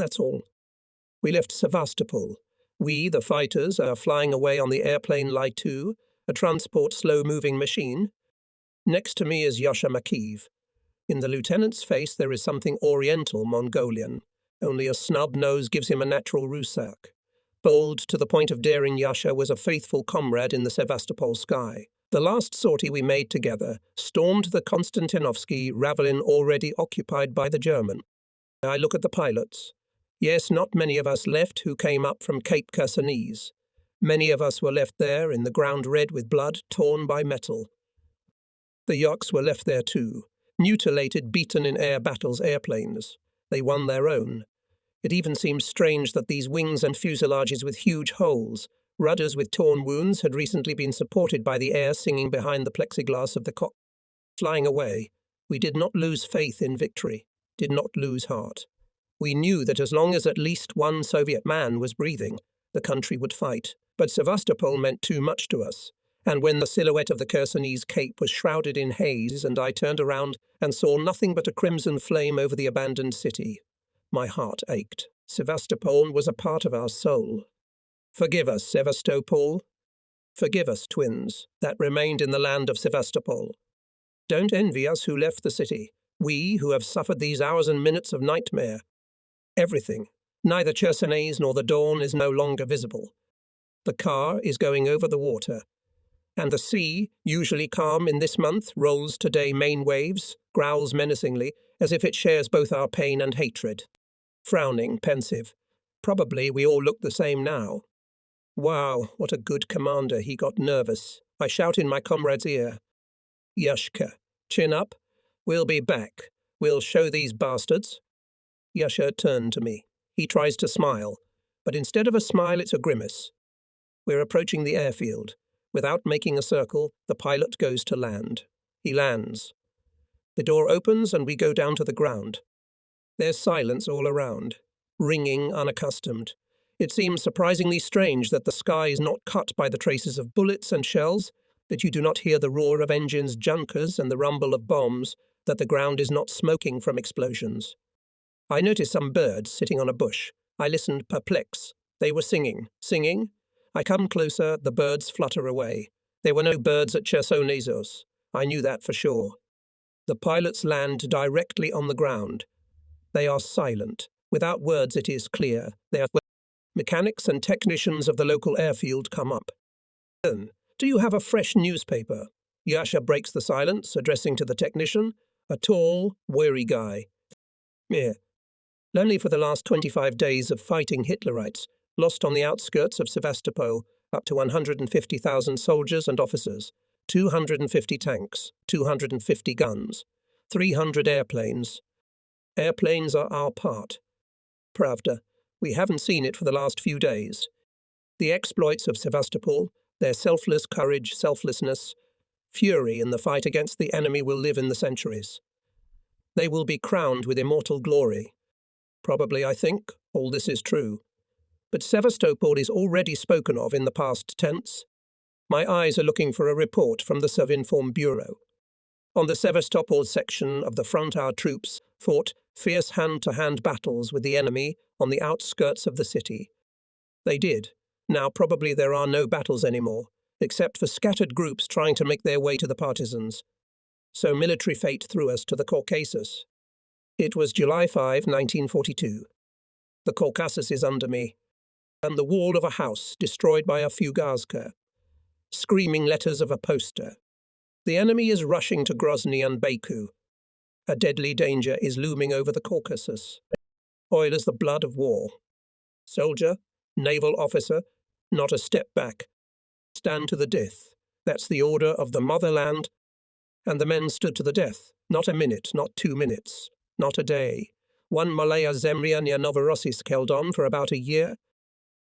That's all. We left Sevastopol. We, the fighters, are flying away on the airplane Lai-2, a transport slow-moving machine. Next to me is Yasha Makiv. In the lieutenant's face there is something Oriental Mongolian. Only a snub nose gives him a natural Rusak. Bold to the point of daring, Yasha was a faithful comrade in the Sevastopol sky. The last sortie we made together stormed the Konstantinovsky Ravelin already occupied by the German. I look at the pilots. Yes, not many of us left who came up from Cape Kersanese. Many of us were left there in the ground red with blood, torn by metal. The Yaks were left there too, mutilated, beaten in air battles airplanes. They won their own. It even seemed strange that these wings and fuselages with huge holes, rudders with torn wounds, had recently been supported by the air singing behind the plexiglass of the cockpit. Flying away, we did not lose faith in victory, did not lose heart. We knew that as long as at least one Soviet man was breathing, the country would fight. But Sevastopol meant too much to us. And when the silhouette of the Kersanese Cape was shrouded in haze and I turned around and saw nothing but a crimson flame over the abandoned city, my heart ached. Sevastopol was a part of our soul. Forgive us, Sevastopol. Forgive us, twins, that remained in the land of Sevastopol. Don't envy us who left the city, we who have suffered these hours and minutes of nightmare. Everything, neither Chersoneso nor the dawn, is no longer visible. The car is going over the water, and the sea, usually calm in this month, rolls today main waves, growls menacingly, as if it shares both our pain and hatred. Frowning, pensive. Probably we all look the same now. Wow, what a good commander. He got nervous. I shout in my comrade's ear. Yashka, chin up. We'll be back. We'll show these bastards. Yasha turned to me. He tries to smile, but instead of a smile, it's a grimace. We're approaching the airfield. Without making a circle, the pilot goes to land. He lands. The door opens and we go down to the ground. There's silence all around, ringing, unaccustomed. It seems surprisingly strange that the sky is not cut by the traces of bullets and shells, that you do not hear the roar of engines, junkers, and the rumble of bombs, that the ground is not smoking from explosions. I noticed some birds sitting on a bush. I listened, perplexed. They were singing. Singing? I come closer, the birds flutter away. There were no birds at Chersonesos. I knew that for sure. The pilots land directly on the ground. They are silent. Without words, it is clear. Mechanics and technicians of the local airfield come up. Do you have a fresh newspaper? Yasha breaks the silence, addressing to the technician, a tall, weary guy. Here. Only for the last 25 days of fighting Hitlerites, lost on the outskirts of Sevastopol, up to 150,000 soldiers and officers, 250 tanks, 250 guns, 300 airplanes. Airplanes are our part. Pravda, we haven't seen it for the last few days. The exploits of Sevastopol, their selfless courage, selflessness, fury in the fight against the enemy will live in the centuries. They will be crowned with immortal glory. Probably, I think, all this is true. But Sevastopol is already spoken of in the past tense. My eyes are looking for a report from the Sovinform Bureau. On the Sevastopol section of the front, our troops fought fierce hand-to-hand battles with the enemy on the outskirts of the city. They did. Now probably there are no battles anymore, except for scattered groups trying to make their way to the partisans. So military fate threw us to the Caucasus. It was July 5, 1942. The Caucasus is under me, and the wall of a house destroyed by a fugazka. Screaming letters of a poster. The enemy is rushing to Grozny and Baku. A deadly danger is looming over the Caucasus. Oil is the blood of war. Soldier, naval officer, not a step back. Stand to the death. That's the order of the motherland. And the men stood to the death. Not a minute, not 2 minutes, not a day. One Malaya Zemria near Novorossiysk held on for about a year.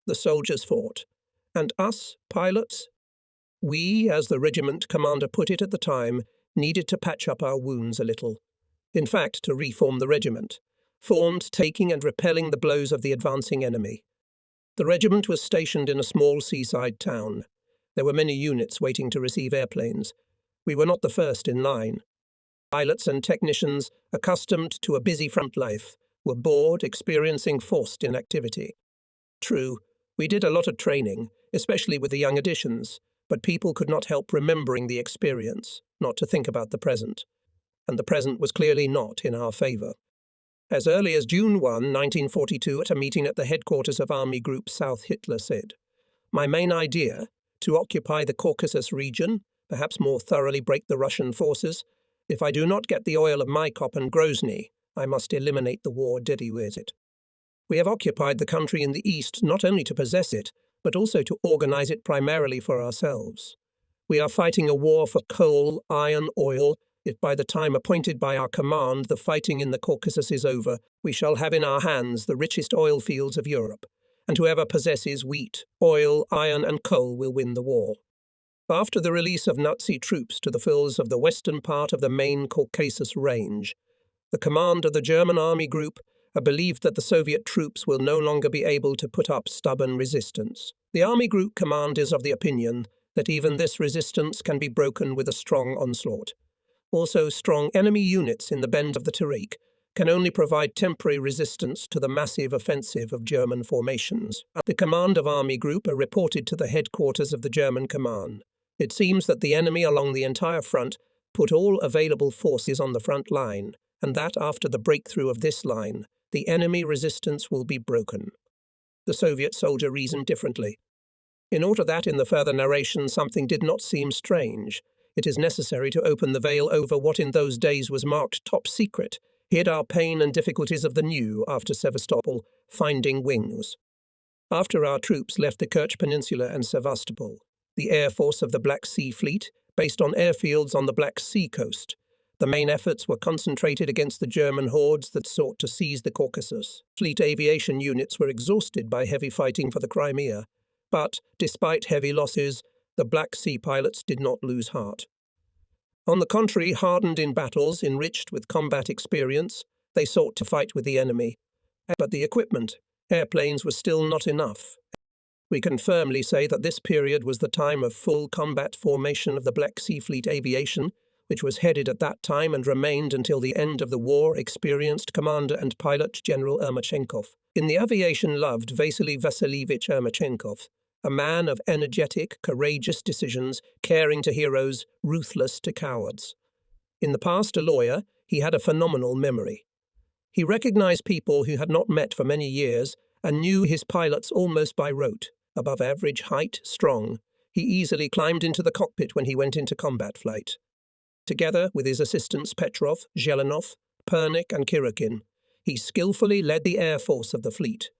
The soldiers fought. And us, pilots? We, as the regiment commander put it at the time, needed to patch up our wounds a little. In fact, to reform the regiment. Formed, taking and repelling the blows of the advancing enemy. The regiment was stationed in a small seaside town. There were many units waiting to receive airplanes. We were not the first in line. Pilots and technicians, accustomed to a busy front life, were bored, experiencing forced inactivity. True, we did a lot of training, especially with the young additions, but people could not help remembering the experience, not to think about the present. And the present was clearly not in our favour. As early as June 1, 1942, at a meeting at the headquarters of Army Group South, Hitler said, "My main idea, to occupy the Caucasus region, perhaps more thoroughly break the Russian forces. If I do not get the oil of Maikop and Grozny, I must eliminate the war deadly with it. We have occupied the country in the east not only to possess it, but also to organize it primarily for ourselves. We are fighting a war for coal, iron, oil. If by the time appointed by our command the fighting in the Caucasus is over, we shall have in our hands the richest oil fields of Europe, and whoever possesses wheat, oil, iron and coal will win the war." After the release of Nazi troops to the fields of the western part of the main Caucasus range, the command of the German Army Group believed that the Soviet troops will no longer be able to put up stubborn resistance. The Army Group command is of the opinion that even this resistance can be broken with a strong onslaught. Also, strong enemy units in the bend of the Tarik can only provide temporary resistance to the massive offensive of German formations. The command of Army Group reported to the headquarters of the German command. It seems that the enemy along the entire front put all available forces on the front line, and that after the breakthrough of this line, the enemy resistance will be broken. The Soviet soldier reasoned differently. In order that in the further narration something did not seem strange, it is necessary to open the veil over what in those days was marked top secret, hid our pain and difficulties of the new after Sevastopol, finding wings. After our troops left the Kerch Peninsula and Sevastopol, the Air Force of the Black Sea Fleet, based on airfields on the Black Sea coast, the main efforts were concentrated against the German hordes that sought to seize the Caucasus. Fleet aviation units were exhausted by heavy fighting for the Crimea, but, despite heavy losses, the Black Sea pilots did not lose heart. On the contrary, hardened in battles, enriched with combat experience, they sought to fight with the enemy. But the equipment, airplanes, was still not enough. We can firmly say that this period was the time of full combat formation of the Black Sea Fleet aviation, which was headed at that time and remained until the end of the war experienced commander and pilot General Ermachenkov. In the aviation loved Vasily Vasilievich Ermachenkov, a man of energetic, courageous decisions, caring to heroes, ruthless to cowards. In the past a lawyer, he had a phenomenal memory. He recognized people who had not met for many years and knew his pilots almost by rote. Above average height, strong, he easily climbed into the cockpit when he went into combat flight. Together with his assistants Petrov, Zelenov, Pernik and Kirakin, he skillfully led the air force of the fleet.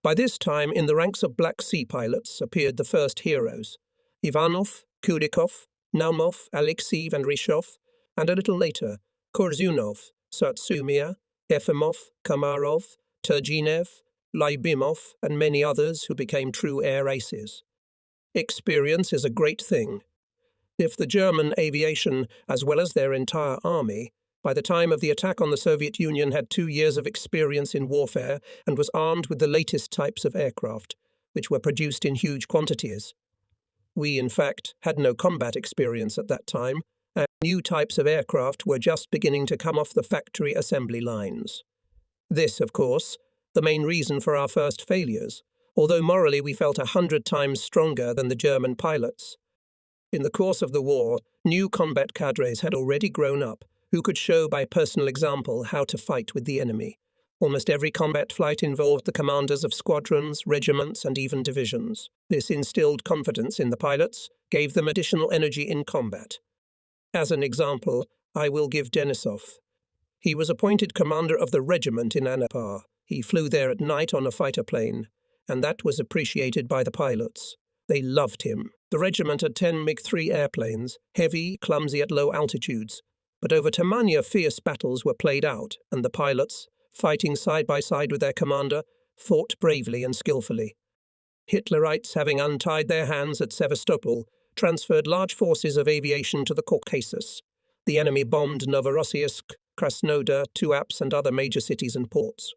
By this time, in the ranks of Black Sea pilots appeared the first heroes, Ivanov, Kurikov, Naumov, Alexeyev and Rishov, and a little later, Korzunov, Satsumia, Efimov, Kamarov, Turgenev, Lyubimov, and many others who became true air aces. Experience is a great thing. If the German aviation, as well as their entire army, by the time of the attack on the Soviet Union had 2 years of experience in warfare and was armed with the latest types of aircraft, which were produced in huge quantities. We, in fact, had no combat experience at that time, and new types of aircraft were just beginning to come off the factory assembly lines. This, of course, the main reason for our first failures, although morally we felt 100 times stronger than the German pilots. In the course of the war, new combat cadres had already grown up, who could show by personal example how to fight with the enemy. Almost every combat flight involved the commanders of squadrons, regiments, and even divisions. This instilled confidence in the pilots, gave them additional energy in combat. As an example, I will give Denisov. He was appointed commander of the regiment in Anapar. He flew there at night on a fighter plane, and that was appreciated by the pilots. They loved him. The regiment had 10 MiG-3 airplanes, heavy, clumsy at low altitudes. But over Tamania fierce battles were played out, and the pilots, fighting side by side with their commander, fought bravely and skillfully. Hitlerites, having untied their hands at Sevastopol, transferred large forces of aviation to the Caucasus. The enemy bombed Novorossiysk, Krasnodar, Tuapse and other major cities and ports.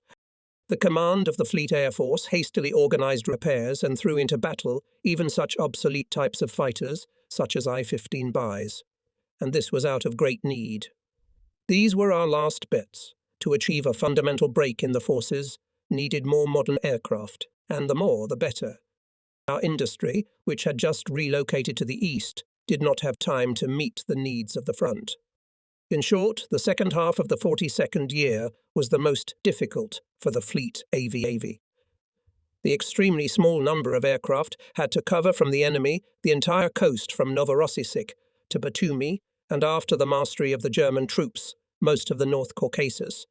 The command of the Fleet Air Force hastily organized repairs and threw into battle even such obsolete types of fighters, such as I-15 Bis. And this was out of great need. These were our last bets. to achieve a fundamental break in the forces, needed more modern aircraft, and the more the better. Our industry, which had just relocated to the east, did not have time to meet the needs of the front. In short, the second half of the 42nd year was the most difficult for the fleet AV. The extremely small number of aircraft had to cover from the enemy the entire coast from Novorossiysk to Batumi, and after the mastery of the German troops, most of the North Caucasus,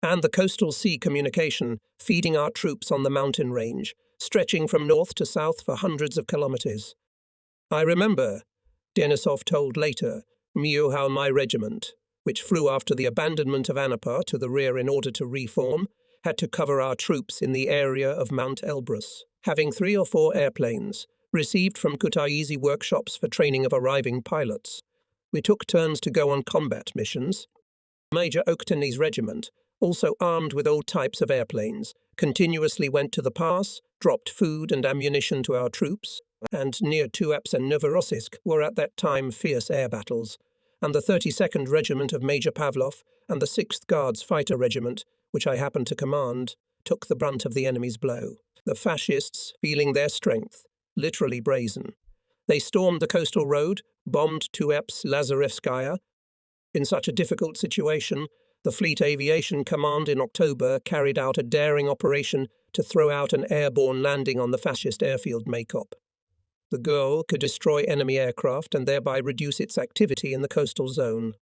and the coastal sea communication feeding our troops on the mountain range, stretching from north to south for hundreds of kilometers. I remember, Denisov told later, how my regiment, which flew after the abandonment of Anapa to the rear in order to reform, had to cover our troops in the area of Mount Elbrus, having 3 or 4 airplanes, received from Kutaisi workshops for training of arriving pilots. We took turns to go on combat missions. Major Oktani's regiment, also armed with all types of airplanes, continuously went to the pass, dropped food and ammunition to our troops, and near Tuapse and Novorossiysk were at that time fierce air battles, and the 32nd Regiment of Major Pavlov and the 6th Guards Fighter Regiment, which I happened to command, took the brunt of the enemy's blow. The fascists, feeling their strength, literally brazen. They stormed the coastal road, bombed Tuapse Lazarevskaya. In such a difficult situation, the Fleet Aviation Command in October carried out a daring operation to throw out an airborne landing on the fascist airfield Maykop. The goal could destroy enemy aircraft and thereby reduce its activity in the coastal zone.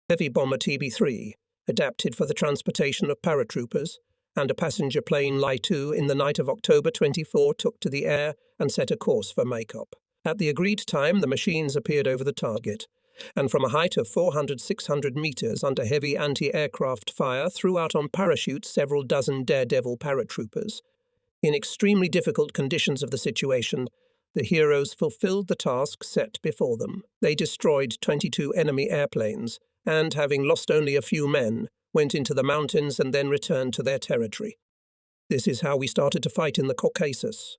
Heavy bomber TB-3, adapted for the transportation of paratroopers, and a passenger plane Lai-2 in the night of October 24 took to the air and set a course for Maykop. At the agreed time, the machines appeared over the target, and from a height of 400–600 meters under heavy anti-aircraft fire threw out on parachutes several dozen daredevil paratroopers. In extremely difficult conditions of the situation, the heroes fulfilled the task set before them. They destroyed 22 enemy airplanes, and, having lost only a few men, went into the mountains and then returned to their territory. This is how we started to fight in the Caucasus.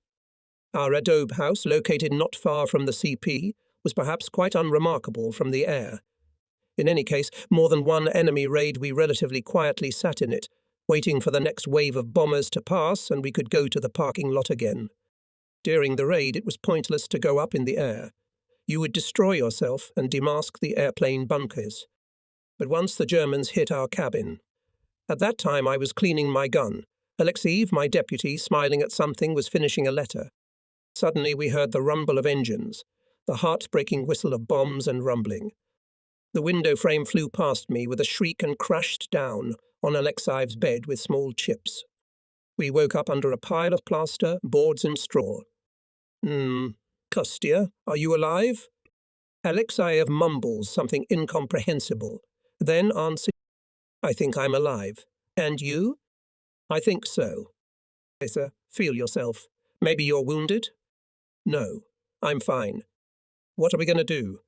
Our adobe house, located not far from the CP, was perhaps quite unremarkable from the air. In any case, more than one enemy raid we relatively quietly sat in it, waiting for the next wave of bombers to pass and we could go to the parking lot again. During the raid, it was pointless to go up in the air. You would destroy yourself and demask the airplane bunkers. But once the Germans hit our cabin. At that time I was cleaning my gun. Alexeyev, my deputy, smiling at something, was finishing a letter. Suddenly we heard the rumble of engines, the heart-breaking whistle of bombs and rumbling. The window frame flew past me with a shriek and crashed down on Alexeyev's bed with small chips. We woke up under a pile of plaster, boards and straw. Kostya, are you alive? Alexeyev mumbles something incomprehensible, then answers, I think I'm alive. And you? I think so. Sir, feel yourself. Maybe you're wounded? No, I'm fine. What are we going to do?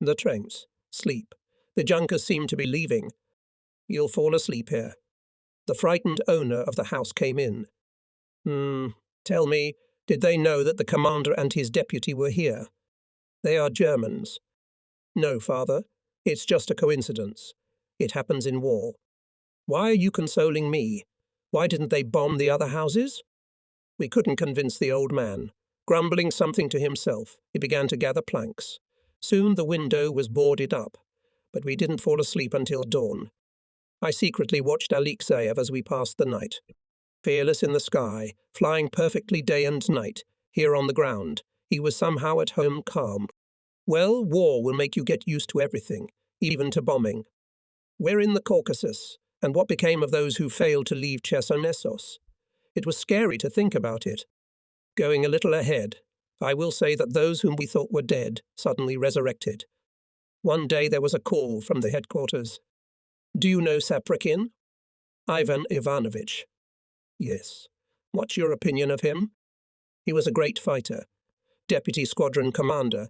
The trains. Sleep. The junkers seem to be leaving. You'll fall asleep here. The frightened owner of the house came in. Tell me, did they know that the commander and his deputy were here? They are Germans. No, father. It's just a coincidence. It happens in war. Why are you consoling me? Why didn't they bomb the other houses? We couldn't convince the old man. Grumbling something to himself, he began to gather planks. Soon the window was boarded up, but we didn't fall asleep until dawn. I secretly watched Alexeyev as we passed the night. Fearless in the sky, flying perfectly day and night, here on the ground, he was somehow at home calm. Well, war will make you get used to everything, even to bombing. We're in the Caucasus, and what became of those who failed to leave Chersonesos? It was scary to think about it. Going a little ahead, I will say that those whom we thought were dead suddenly resurrected. One day there was a call from the headquarters. Do you know Saprikin? Ivan Ivanovich. Yes. What's your opinion of him? He was a great fighter. Deputy squadron commander.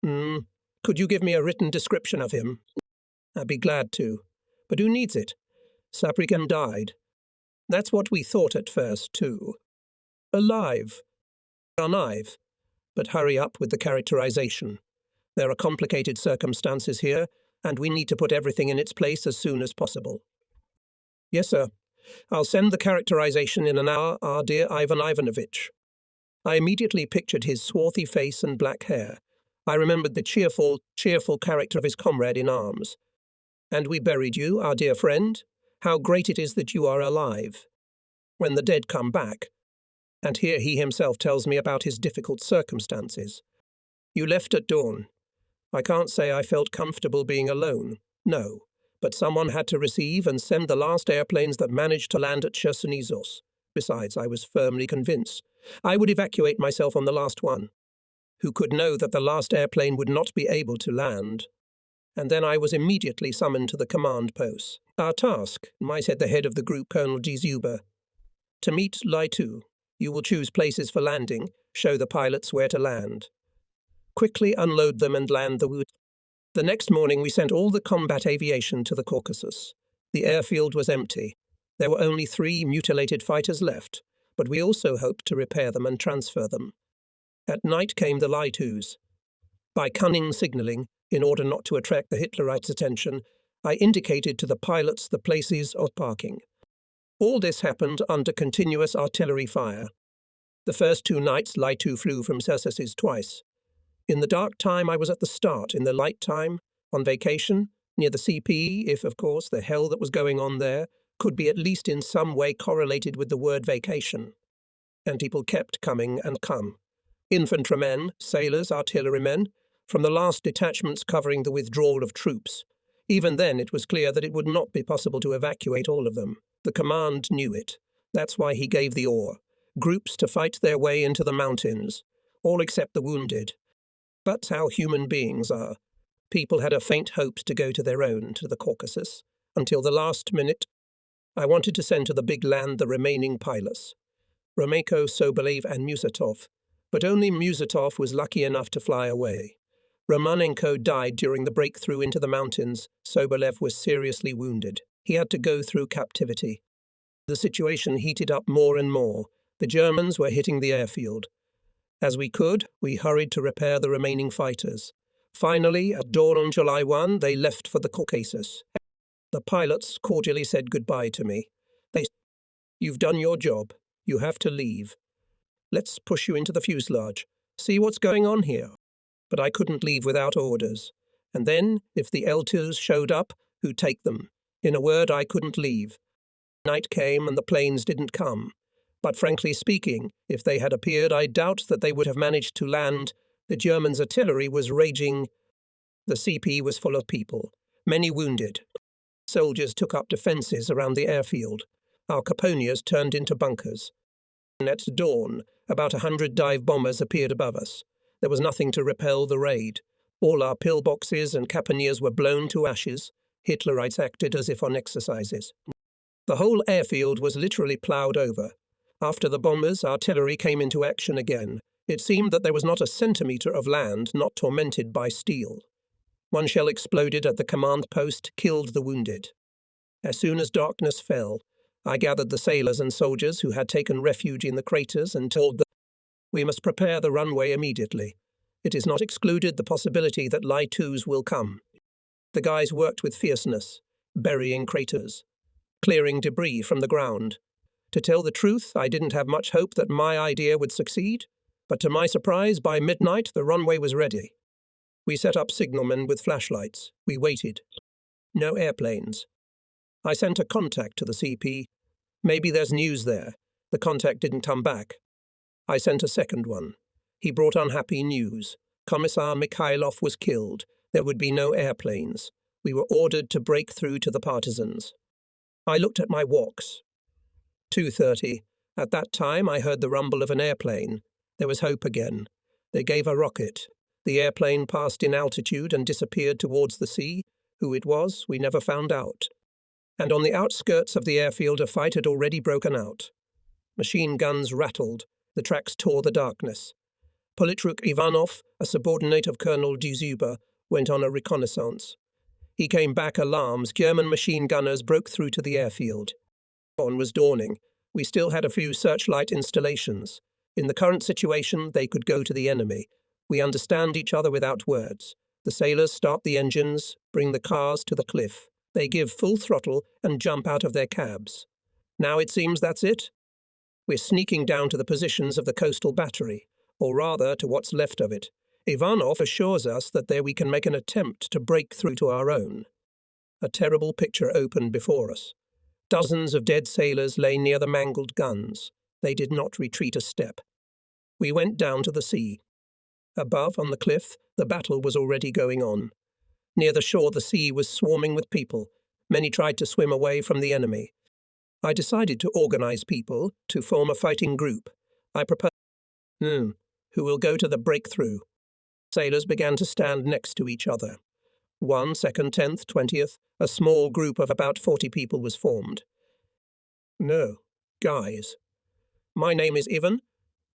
Could you give me a written description of him? I'd be glad to. But who needs it? Saprikin died. That's what we thought at first, too. Alive. Alive. But hurry up with the characterization. There are complicated circumstances here, and we need to put everything in its place as soon as possible. Yes, sir. I'll send the characterization in an hour, our dear Ivan Ivanovitch. I immediately pictured his swarthy face and black hair. I remembered the cheerful character of his comrade in arms. And we buried you, our dear friend. How great it is that you are alive. When the dead come back, and here he himself tells me about his difficult circumstances. You left at dawn. I can't say I felt comfortable being alone, no, but someone had to receive and send the last airplanes that managed to land at Chersonesos. Besides, I was firmly convinced I would evacuate myself on the last one. Who could know that the last airplane would not be able to land? And then I was immediately summoned to the command post. Our task, said the head of the group, Colonel Dziuba, to meet Lai-2. You will choose places for landing, show the pilots where to land. Quickly unload them and land the wood. The next morning we sent all the combat aviation to the Caucasus. The airfield was empty. There were only 3 mutilated fighters left, but we also hoped to repair them and transfer them. At night came the Lai-2s. By cunning signalling, in order not to attract the Hitlerites' attention, I indicated to the pilots the places of parking. All this happened under continuous artillery fire. The first 2 nights Lai-2 flew from Chersonesos twice. In the dark time I was at the start, in the light time, on vacation, near the CPE, if, of course, the hell that was going on there could be at least in some way correlated with the word vacation. And people kept coming and come. Infantrymen, sailors, artillerymen, from the last detachments covering the withdrawal of troops. Even then it was clear that it would not be possible to evacuate all of them. The command knew it. That's why he gave the order. Groups to fight their way into the mountains, all except the wounded. But how human beings are. People had a faint hope to go to their own, to the Caucasus, until the last minute. I wanted to send to the big land the remaining pilots, Romenko, Sobolev and Musatov, but only Musatov was lucky enough to fly away. Romanenko died during the breakthrough into the mountains. Sobolev was seriously wounded. He had to go through captivity. The situation heated up more and more. The Germans were hitting the airfield. As we could, we hurried to repair the remaining fighters. Finally, at dawn on July 1, they left for the Caucasus. The pilots cordially said goodbye to me. They said, "You've done your job. You have to leave. Let's push you into the fuselage. See what's going on here." But I couldn't leave without orders. And then, if the L2s showed up, who'd take them? In a word, I couldn't leave. Night came and the planes didn't come. But frankly speaking, if they had appeared, I doubt that they would have managed to land. The Germans' artillery was raging. The CP was full of people, many wounded. Soldiers took up defences around the airfield. Our Caponias turned into bunkers. At dawn, about 100 dive bombers appeared above us. There was nothing to repel the raid. All our pillboxes and Caponias were blown to ashes. Hitlerites acted as if on exercises. The whole airfield was literally ploughed over. After the bombers, artillery came into action again. It seemed that there was not a centimetre of land not tormented by steel. One shell exploded at the command post, killed the wounded. As soon as darkness fell, I gathered the sailors and soldiers who had taken refuge in the craters and told them, "We must prepare the runway immediately. It is not excluded the possibility that Lai-2s will come." The guys worked with fierceness, burying craters, clearing debris from the ground. To tell the truth, I didn't have much hope that my idea would succeed, but to my surprise, by midnight the runway was ready. We set up signalmen with flashlights. We waited. No airplanes. I sent a contact to the CP. Maybe there's news there. The contact didn't come back. I sent a second one. He brought unhappy news. Commissar Mikhailov was killed. There would be no airplanes. We were ordered to break through to the partisans. I looked at my watch. 2:30. At that time I heard the rumble of an airplane. There was hope again. They gave a rocket. The airplane passed in altitude and disappeared towards the sea. Who it was, we never found out. And on the outskirts of the airfield a fight had already broken out. Machine guns rattled. The tracks tore the darkness. Politruk Ivanov, a subordinate of Colonel Dziuba, went on a reconnaissance. He came back alarmed. German machine gunners broke through to the airfield. Dawn was dawning. We still had a few searchlight installations. In the current situation, they could go to the enemy. We understand each other without words. The sailors start the engines, bring the cars to the cliff. They give full throttle and jump out of their cabs. Now it seems that's it. We're sneaking down to the positions of the coastal battery, or rather to what's left of it. Ivanov assures us that there we can make an attempt to break through to our own. A terrible picture opened before us. Dozens of dead sailors lay near the mangled guns. They did not retreat a step. We went down to the sea. Above, on the cliff, the battle was already going on. Near the shore, the sea was swarming with people. Many tried to swim away from the enemy. I decided to organize people to form a fighting group. I proposed, who will go to the breakthrough. Sailors began to stand next to each other. 1, 2nd, 10th, 20th, a small group of about 40 people was formed. No, guys. My name is Ivan.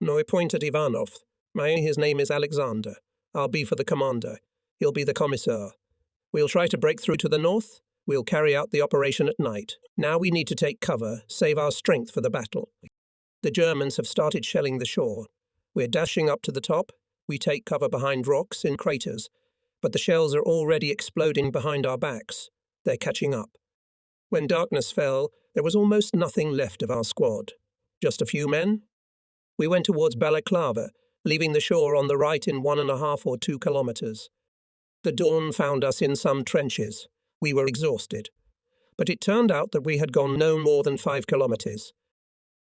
No, I point at Ivanov. His name is Alexander. I'll be for the commander. He'll be the commissar. We'll try to break through to the north. We'll carry out the operation at night. Now we need to take cover, save our strength for the battle. The Germans have started shelling the shore. We're dashing up to the top. We take cover behind rocks in craters, but the shells are already exploding behind our backs. They're catching up. When darkness fell, there was almost nothing left of our squad. Just a few men. We went towards Balaclava, leaving the shore on the right in 1.5 or 2 kilometers. The dawn found us in some trenches. We were exhausted. But it turned out that we had gone no more than 5 kilometers.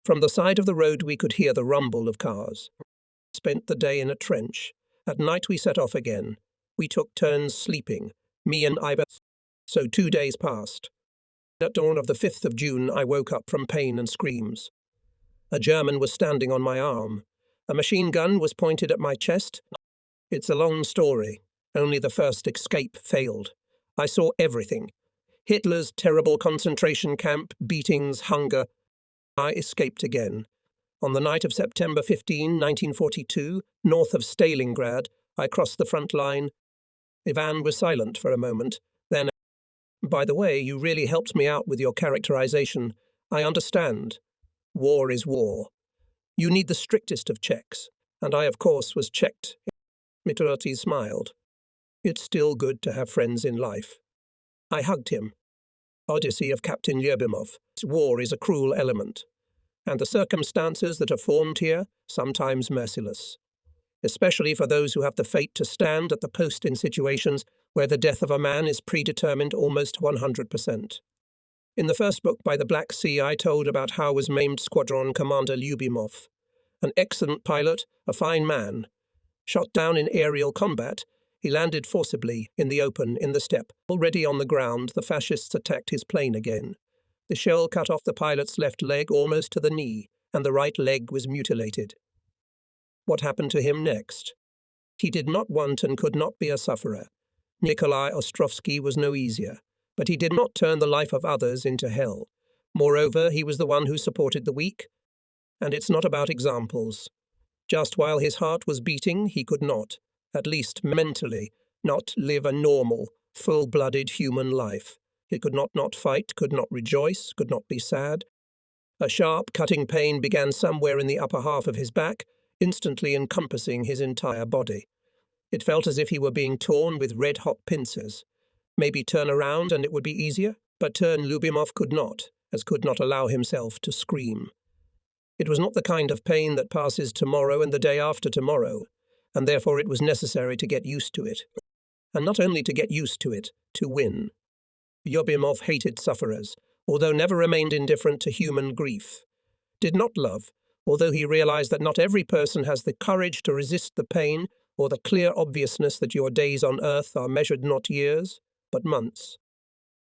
From the side of the road we could hear the rumble of cars. Spent the day in a trench. At night we set off again. We took turns sleeping, me and Ivan. So 2 days passed. At dawn of the 5th of June I woke up from pain and screams. A German was standing on my arm. A machine gun was pointed at my chest. It's a long story. Only the first escape failed. I saw everything. Hitler's terrible concentration camp, beatings, hunger. I escaped again. On the night of September 15, 1942, north of Stalingrad, I crossed the front line. Ivan was silent for a moment. Then, by the way, you really helped me out with your characterization. I understand. War is war. You need the strictest of checks. And I, of course, was checked. Mitroti smiled. It's still good to have friends in life. I hugged him. Odyssey of Captain Lyubimov. War is a cruel element. And the circumstances that are formed here, sometimes merciless. Especially for those who have the fate to stand at the post in situations where the death of a man is predetermined almost 100%. In the first book, By the Black Sea, I told about how was maimed Squadron Commander Lyubimov. An excellent pilot, a fine man. Shot down in aerial combat, he landed forcibly in the open in the steppe. Already on the ground, the fascists attacked his plane again. The shell cut off the pilot's left leg almost to the knee, and the right leg was mutilated. What happened to him next? He did not want and could not be a sufferer. Nikolai Ostrovsky was no easier, but he did not turn the life of others into hell. Moreover, he was the one who supported the weak. And it's not about examples. Just while his heart was beating, he could not, at least mentally, not live a normal, full-blooded human life. He could not fight, could not rejoice, could not be sad. A sharp, cutting pain began somewhere in the upper half of his back, instantly encompassing his entire body. It felt as if he were being torn with red-hot pincers. Maybe turn around and it would be easier, but turn Lyubimov could not, as could not allow himself to scream. It was not the kind of pain that passes tomorrow and the day after tomorrow, and therefore it was necessary to get used to it. And not only to get used to it, to win. Lyubimov hated sufferers, although never remained indifferent to human grief. Did not love, although he realized that not every person has the courage to resist the pain or the clear obviousness that your days on earth are measured not years, but months.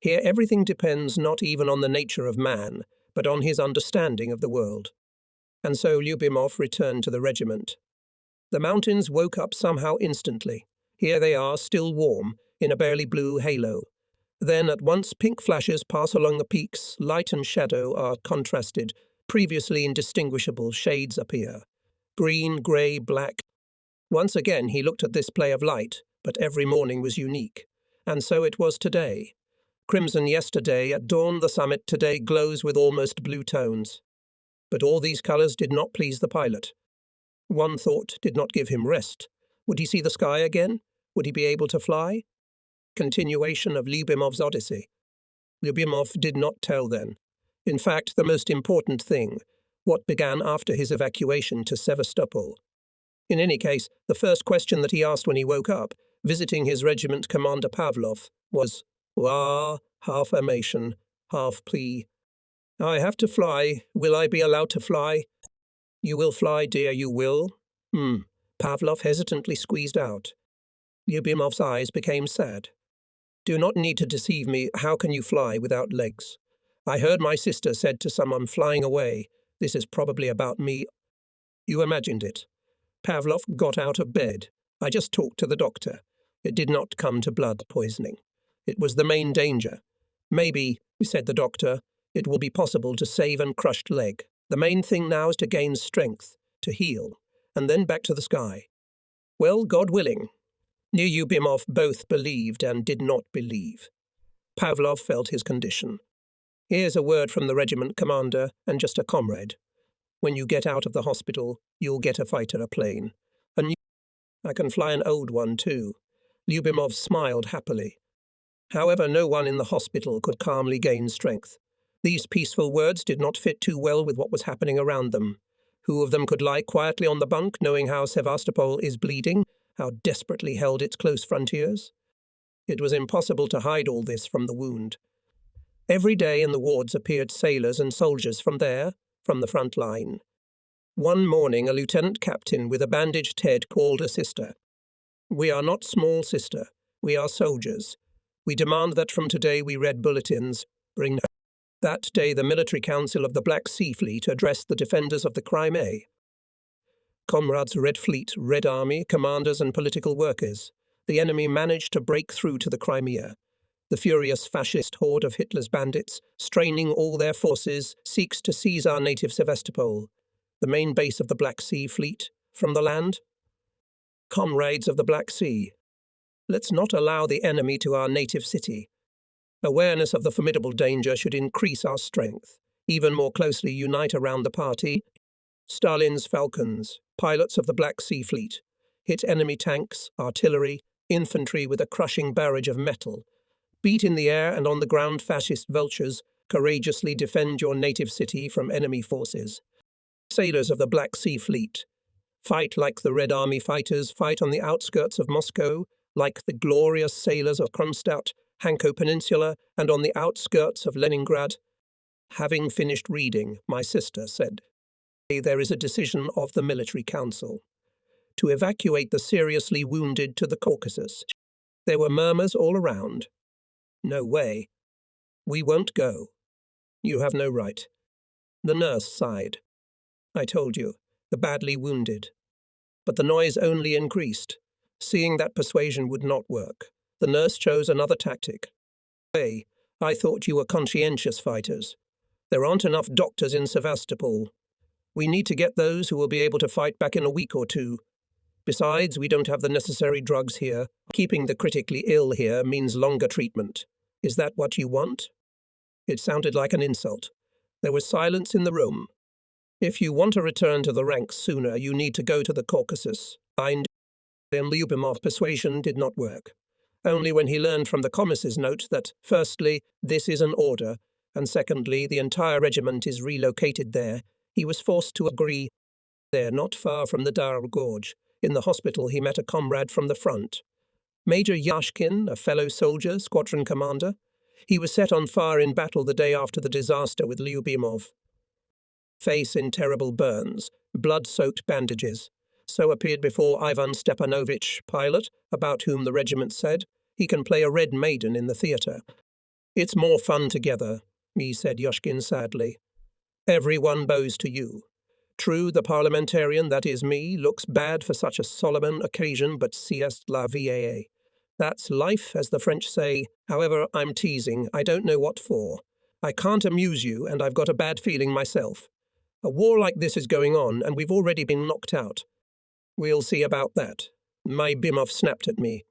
Here everything depends not even on the nature of man, but on his understanding of the world. And so Lyubimov returned to the regiment. The mountains woke up somehow instantly. Here they are, still warm, in a barely blue halo. Then at once pink flashes pass along the peaks, light and shadow are contrasted, previously indistinguishable shades appear. Green, grey, black. Once again he looked at this play of light, but every morning was unique. And so it was today. Crimson yesterday, at dawn the summit today glows with almost blue tones. But all these colours did not please the pilot. One thought did not give him rest. Would he see the sky again? Would he be able to fly? Continuation of Lyubimov's Odyssey. Lyubimov did not tell then. In fact, the most important thing, what began after his evacuation to Sevastopol. In any case, the first question that he asked when he woke up, visiting his regiment commander Pavlov, was, half emotion, half plea. I have to fly. Will I be allowed to fly? You will fly, dear, you will. Pavlov hesitantly squeezed out. Lyubimov's eyes became sad. Do not need to deceive me. How can you fly without legs? I heard my sister said to someone flying away, this is probably about me. You imagined it. Pavlov got out of bed. I just talked to the doctor. It did not come to blood poisoning. It was the main danger. Maybe, said the doctor, it will be possible to save an crushed leg. The main thing now is to gain strength, to heal, and then back to the sky. Well, God willing. Lyubimov both believed and did not believe. Pavlov felt his condition. Here's a word from the regiment commander and just a comrade. When you get out of the hospital, you'll get a fighter plane. I can fly an old one too. Lyubimov smiled happily. However, no one in the hospital could calmly gain strength. These peaceful words did not fit too well with what was happening around them. Who of them could lie quietly on the bunk, knowing how Sevastopol is bleeding, how desperately held its close frontiers? It was impossible to hide all this from the wound. Every day in the wards appeared sailors and soldiers from the front line. One morning a lieutenant captain with a bandaged head called a sister. We are not small, sister. We are soldiers. We demand that from today we read bulletins. That day the military council of the Black Sea Fleet addressed the defenders of the Crimea. Comrades Red Fleet, Red Army, commanders and political workers. The enemy managed to break through to the Crimea. The furious fascist horde of Hitler's bandits, straining all their forces, seeks to seize our native Sevastopol, the main base of the Black Sea Fleet, from the land. Comrades of the Black Sea, let's not allow the enemy to our native city. Awareness of the formidable danger should increase our strength, even more closely unite around the party. Stalin's Falcons, pilots of the Black Sea Fleet, hit enemy tanks, artillery, infantry with a crushing barrage of metal. Beat in the air and on the ground fascist vultures, courageously defend your native city from enemy forces. Sailors of the Black Sea Fleet, fight like the Red Army fighters, fight on the outskirts of Moscow, like the glorious sailors of Kronstadt, Hanko Peninsula, and on the outskirts of Leningrad. Having finished reading, my sister said, there is a decision of the military council to evacuate the seriously wounded to the Caucasus. There were murmurs all around. No way. We won't go. You have no right. The nurse sighed. I told you, the badly wounded. But the noise only increased. Seeing that persuasion would not work, the nurse chose another tactic. Hey, I thought you were conscientious fighters. There aren't enough doctors in Sevastopol. We need to get those who will be able to fight back in a week or two. Besides, we don't have the necessary drugs here. Keeping the critically ill here means longer treatment. Is that what you want? It sounded like an insult. There was silence in the room. If you want to return to the ranks sooner, you need to go to the Caucasus. Then Lyubimov's persuasion did not work. Only when he learned from the commissar's note that, firstly, this is an order, and secondly, the entire regiment is relocated there, he was forced to agree. There, not far from the Darl Gorge, in the hospital he met a comrade from the front. Major Yashkin, a fellow soldier, squadron commander. He was set on fire in battle the day after the disaster with Lyubimov. Face in terrible burns, blood-soaked bandages. So appeared before Ivan Stepanovich, pilot, about whom the regiment said, he can play a red maiden in the theatre. It's more fun together, he said Yashkin sadly. Everyone bows to you. True, the parliamentarian, that is me, looks bad for such a solemn occasion, but sieste la vie. That's life, as the French say. However, I'm teasing. I don't know what for. I can't amuse you, and I've got a bad feeling myself. A war like this is going on, and we've already been knocked out. We'll see about that. My Bimov snapped at me.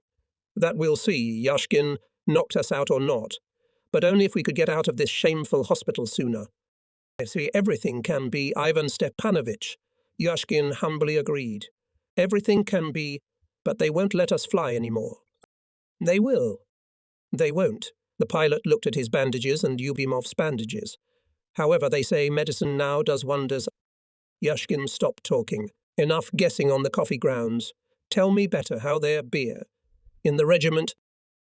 That we'll see, Yashkin, knocked us out or not. But only if we could get out of this shameful hospital sooner. I see everything can be, Ivan Stepanovich. Yashkin humbly agreed. Everything can be, but they won't let us fly anymore. They will. They won't. The pilot looked at his bandages and Lyubimov's bandages. However, they say medicine now does wonders. Yashkin stopped talking. Enough guessing on the coffee grounds. Tell me better how their beer. In the regiment.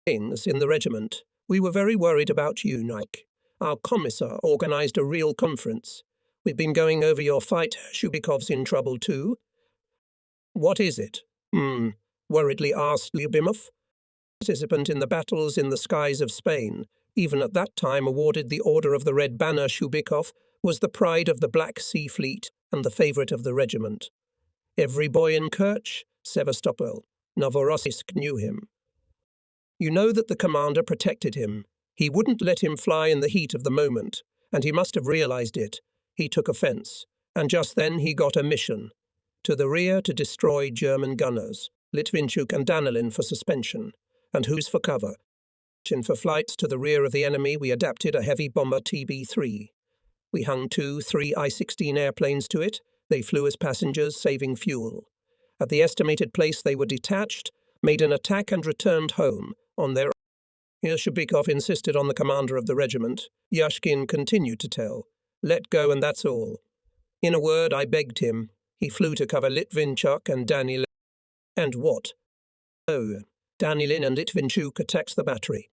Things in the regiment. We were very worried about you, Nike. Our commissar organized a real conference. We've been going over your fight. Shubikov's in trouble too. What is it? Worriedly asked Lyubimov. Participant in the battles in the skies of Spain, even at that time awarded the Order of the Red Banner. Shubikov was the pride of the Black Sea Fleet and the favourite of the regiment. Every boy in Kerch, Sevastopol, Novorossiysk knew him. You know that the commander protected him. He wouldn't let him fly in the heat of the moment, and he must have realized it. He took offence, and just then he got a mission. To the rear to destroy German gunners, Litvinchuk and Danilin for suspension, and who's for cover? For flights to the rear of the enemy, we adapted a heavy bomber TB-3. We hung 2-3 I-16 airplanes to it. They flew as passengers, saving fuel. At the estimated place they were detached, made an attack and returned home on their own. Here Shubikov insisted on the commander of the regiment. Yashkin continued to tell. Let go and that's all. In a word, I begged him. He flew to cover Litvinchuk and Danilin. And what? Oh, Danilin and Litvinchuk attacked the battery.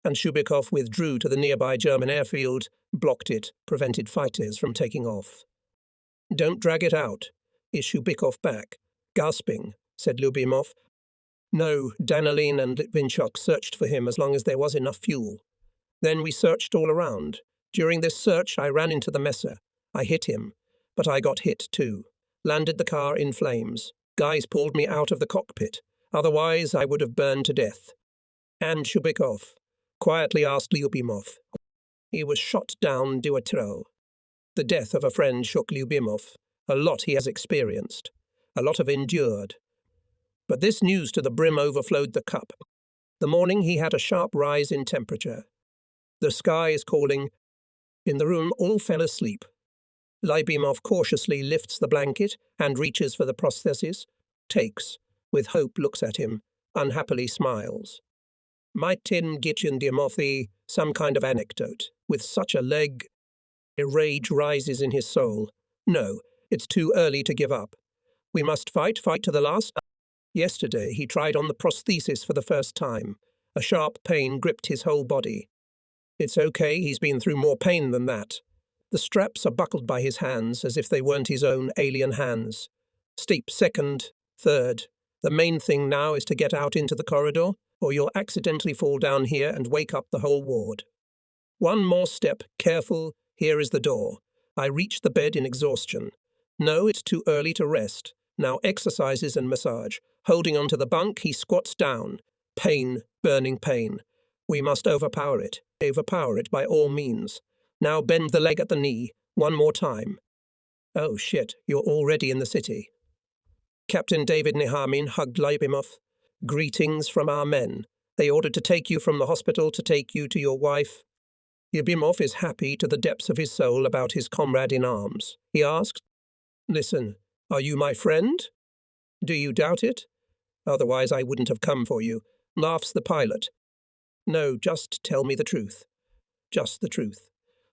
And Shubikov withdrew to the nearby German airfield, blocked it, prevented fighters from taking off. Don't drag it out. Is Shubikov back? Gasping, said Lyubimov. No, Danilin and Litvinchuk searched for him as long as there was enough fuel. Then we searched all around. During this search, I ran into the messer. I hit him, but I got hit too. Landed the car in flames. Guys pulled me out of the cockpit. Otherwise, I would have burned to death. And Shubikov? Quietly asked Lyubimov. He was shot down Duatrel. The death of a friend shook Lyubimov. A lot he has experienced. A lot have endured. But this news to the brim overflowed the cup. The morning he had a sharp rise in temperature. The sky is calling. In the room all fell asleep. Lyubimov cautiously lifts the blanket and reaches for the prosthesis. Takes. With hope looks at him. Unhappily smiles. Might tin Gitchin Dimothy, some kind of anecdote. With such a leg. A rage rises in his soul. No, it's too early to give up. We must fight to the last. Yesterday he tried on the prosthesis for the first time. A sharp pain gripped his whole body. It's okay, he's been through more pain than that. The straps are buckled by his hands as if they weren't his own alien hands. Steep second, third. The main thing now is to get out into the corridor, or you'll accidentally fall down here and wake up the whole ward. One more step, careful, here is the door. I reach the bed in exhaustion. No, it's too early to rest. Now exercises and massage. Holding onto the bunk, he squats down. Pain, burning pain. We must overpower it. Overpower it by all means. Now bend the leg at the knee. One more time. Oh shit, you're already in the city. Captain David Nehamin hugged Lyubimov. Greetings from our men. They ordered to take you from the hospital to take you to your wife. Lyubimov is happy to the depths of his soul about his comrade in arms. He asked, Listen, are you my friend? Do you doubt it? Otherwise I wouldn't have come for you. Laughs the pilot. No, just tell me the truth. Just the truth.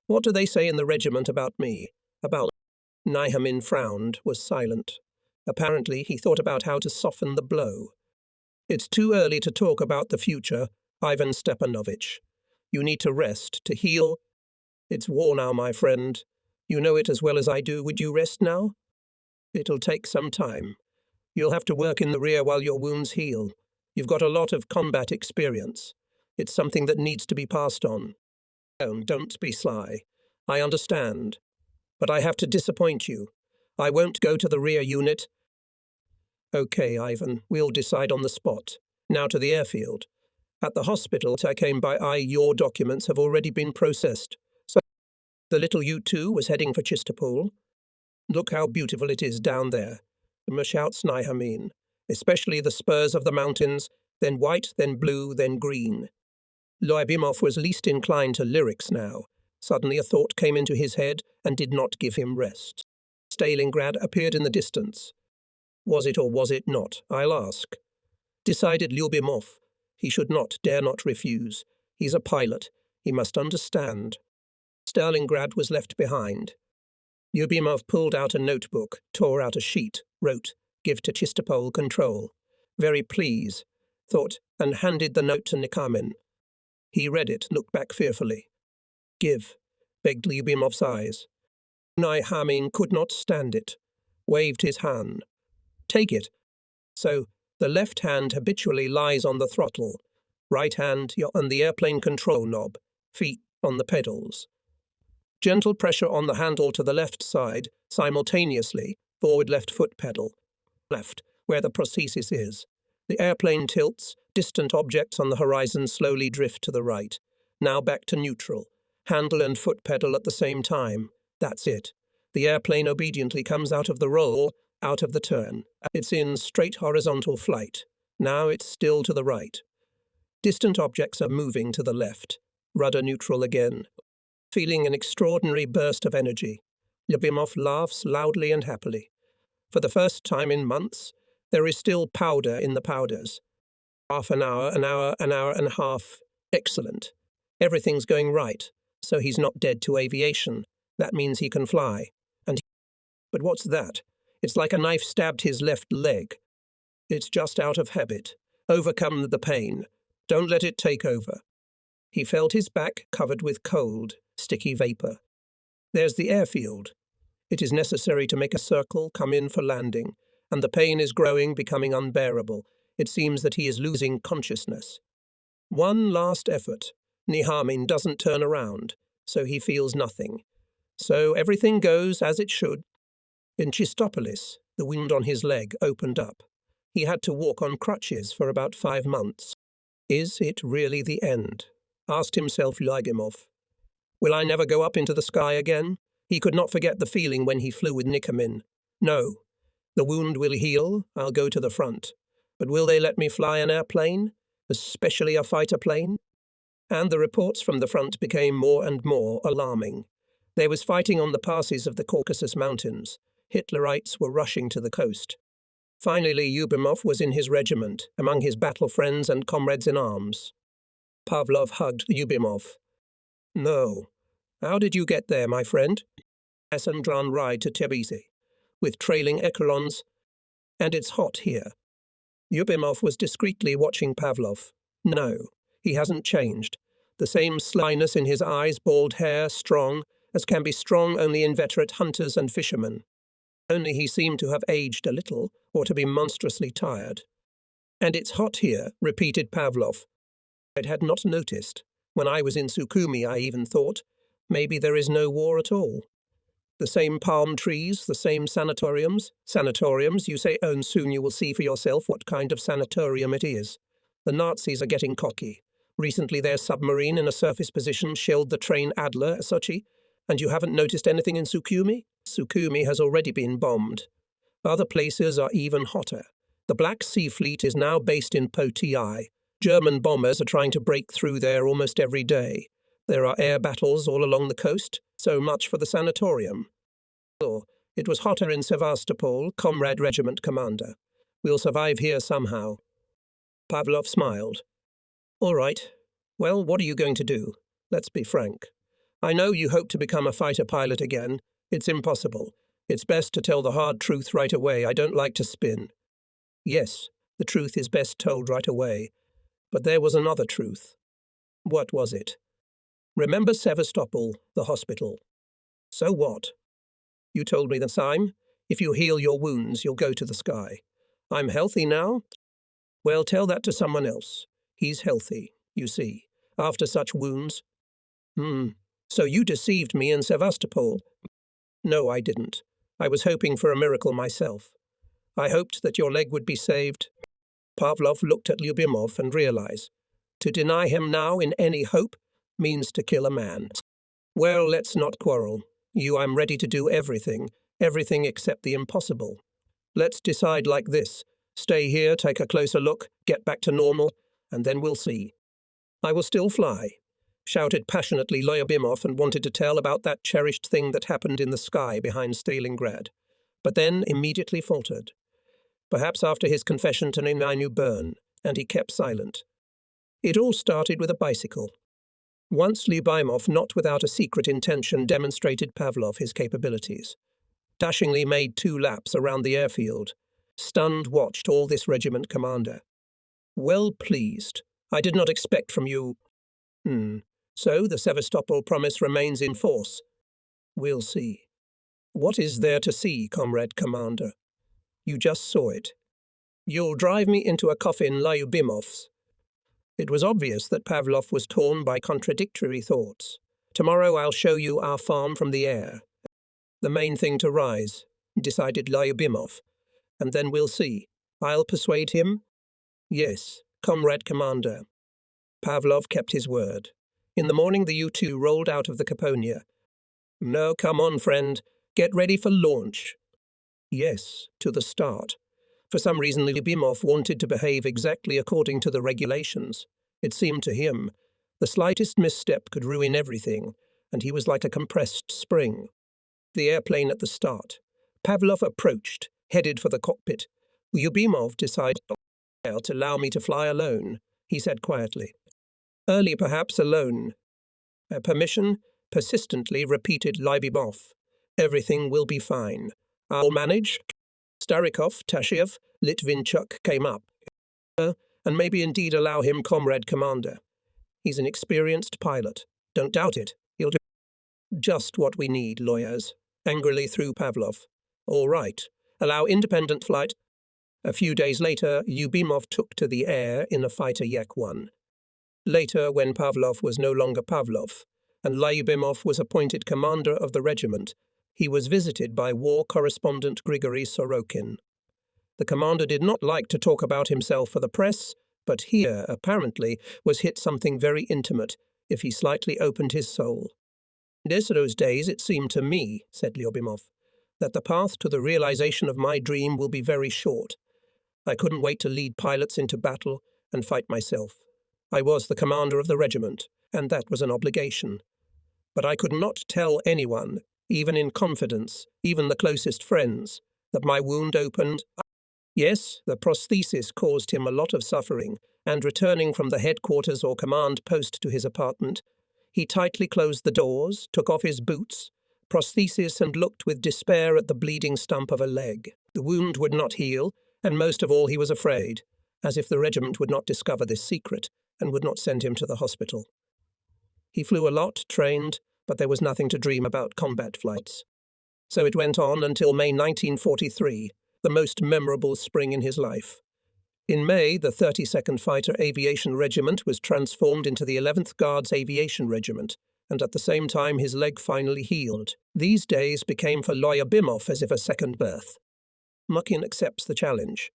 What do they say in the regiment about me? About... Nehamin frowned, was silent. Apparently he thought about how to soften the blow. It's too early to talk about the future, Ivan Stepanovich. You need to rest, to heal. It's war now, my friend. You know it as well as I do. Would you rest now? It'll take some time. You'll have to work in the rear while your wounds heal. You've got a lot of combat experience. It's something that needs to be passed on. Don't be sly. I understand. But I have to disappoint you. I won't go to the rear unit. Okay, Ivan, we'll decide on the spot. Now to the airfield. At the hospital I came by, your documents have already been processed. So the little U-2 was heading for Chistopol. Look how beautiful it is down there. Shouts Nehamin. Especially the spurs of the mountains, then white, then blue, then green. Lyubimov was least inclined to lyrics now. Suddenly a thought came into his head and did not give him rest. Stalingrad appeared in the distance. Was it or was it not? I'll ask. Decided Lyubimov. He should not, dare not refuse. He's a pilot. He must understand. Stalingrad was left behind. Lyubimov pulled out a notebook, tore out a sheet, wrote, "Give to Chistopol control." "Very please," thought, and handed the note to Nikamin. He read it, looked back fearfully. "Give," begged Lyubimov's eyes. Nikamin could not stand it, waved his hand. "Take it." So, the left hand habitually lies on the throttle, right hand on the airplane control knob, feet on the pedals. Gentle pressure on the handle to the left side, simultaneously, forward left foot pedal. Left, where the prosthesis is. The airplane tilts, distant objects on the horizon slowly drift to the right. Now back to neutral. Handle and foot pedal at the same time. That's it. The airplane obediently comes out of the roll, out of the turn. It's in straight horizontal flight. Now it's still to the right. Distant objects are moving to the left. Rudder neutral again. Feeling an extraordinary burst of energy, Lyubimov laughs loudly and happily. For the first time in months, there is still powder in the powders. Half an hour, an hour and a half. Excellent. Everything's going right, so he's not dead to aviation. That means he can fly. But what's that? It's like a knife stabbed his left leg. It's just out of habit. Overcome the pain. Don't let it take over. He felt his back covered with cold, sticky vapor. There's the airfield. It is necessary to make a circle, come in for landing, and the pain is growing, becoming unbearable. It seems that he is losing consciousness. One last effort. Nikamin doesn't turn around, so he feels nothing. So everything goes as it should. In Chistopolis, the wound on his leg opened up. He had to walk on crutches for about 5 months. Is it really the end? Asked himself Lyubimov. Will I never go up into the sky again? He could not forget the feeling when he flew with Nikamin. No. The wound will heal, I'll go to the front. But will they let me fly an airplane? Especially a fighter plane? And the reports from the front became more and more alarming. There was fighting on the passes of the Caucasus Mountains. Hitlerites were rushing to the coast. Finally, Lyubimov was in his regiment, among his battle friends and comrades in arms. Pavlov hugged Lyubimov. No. How did you get there, my friend? A Sandran ride to Tbilisi, with trailing echelons, and it's hot here. Lyubimov was discreetly watching Pavlov. No, he hasn't changed. The same slyness in his eyes, bald hair, strong, as can be strong only in veteran hunters and fishermen. Only he seemed to have aged a little, or to be monstrously tired. And it's hot here, repeated Pavlov. I had not noticed. When I was in Sukhumi, I even thought, maybe there is no war at all. The same palm trees, the same sanatoriums. Sanatoriums, you say, and soon you will see for yourself what kind of sanatorium it is. The Nazis are getting cocky. Recently their submarine in a surface position shelled the train Adler at Sochi, and you haven't noticed anything in Sukhumi? Sukhumi has already been bombed. Other places are even hotter. The Black Sea Fleet is now based in Poti. German bombers are trying to break through there almost every day. There are air battles all along the coast, so much for the sanatorium. Oh, it was hotter in Sevastopol, Comrade Regiment Commander. We'll survive here somehow. Pavlov smiled. All right. Well, what are you going to do? Let's be frank. I know you hope to become a fighter pilot again. It's impossible. It's best to tell the hard truth right away. I don't like to spin. Yes, the truth is best told right away. But there was another truth. What was it? Remember Sevastopol, the hospital. So what? You told me the time. If you heal your wounds, you'll go to the sky. I'm healthy now? Well, tell that to someone else. He's healthy, you see, after such wounds. So you deceived me in Sevastopol? No, I didn't. I was hoping for a miracle myself. I hoped that your leg would be saved. Pavlov looked at Lyubimov and realized, to deny him now in any hope means to kill a man. Well, let's not quarrel. I'm ready to do everything except the impossible. Let's decide like this. Stay here, take a closer look, get back to normal, and then we'll see. I will still fly, shouted passionately Lyubimov and wanted to tell about that cherished thing that happened in the sky behind Stalingrad, but then immediately faltered. Perhaps after his confession to Ninainu Byrne, and he kept silent. It all started with a bicycle. Once Lyubimov, not without a secret intention, demonstrated Pavlov his capabilities. Dashingly made 2 laps around the airfield. Stunned watched all this regiment commander. Well pleased. I did not expect from you. So the Sevastopol promise remains in force. We'll see. What is there to see, comrade commander? You just saw it. You'll drive me into a coffin, Lyubimov's. It was obvious that Pavlov was torn by contradictory thoughts. Tomorrow I'll show you our farm from the air. The main thing to rise, decided Lyubimov. And then we'll see. I'll persuade him. Yes, comrade commander. Pavlov kept his word. In the morning the U-2 rolled out of the Caponia. No, come on, friend. Get ready for launch. Yes, to the start. For some reason Lyubimov wanted to behave exactly according to the regulations. It seemed to him the slightest misstep could ruin everything, and he was like a compressed spring. The airplane at the start. Pavlov approached, headed for the cockpit. Lyubimov decided to allow me to fly alone, he said quietly. Early perhaps alone. Permission? Persistently repeated Lyubimov. Everything will be fine. I'll manage. Starikov, Tashiev, Litvinchuk came up. And maybe indeed allow him comrade commander. He's an experienced pilot. Don't doubt it. He'll do just what we need, lawyers. Angrily threw Pavlov. All right. Allow independent flight. A few days later, Lyubimov took to the air in a fighter Yak-1. Later, when Pavlov was no longer Pavlov, and Lyubimov was appointed commander of the regiment, he was visited by war correspondent Grigory Sorokin. The commander did not like to talk about himself for the press, but here, apparently, was hit something very intimate, if he slightly opened his soul. Those days, it seemed to me, said Lyubimov, that the path to the realization of my dream will be very short. I couldn't wait to lead pilots into battle and fight myself. I was the commander of the regiment, and that was an obligation. But I could not tell anyone, even in confidence, even the closest friends, that my wound opened. Yes, the prosthesis caused him a lot of suffering, and returning from the headquarters or command post to his apartment, he tightly closed the doors, took off his boots, prosthesis, and looked with despair at the bleeding stump of a leg. The wound would not heal, and most of all he was afraid, as if the regiment would not discover this secret and would not send him to the hospital. He flew a lot, trained, but there was nothing to dream about combat flights. So it went on until May 1943, the most memorable spring in his life. In May, the 32nd Fighter Aviation Regiment was transformed into the 11th Guards Aviation Regiment, and at the same time his leg finally healed. These days became for Lyubimov as if a second birth. Mukin accepts the challenge.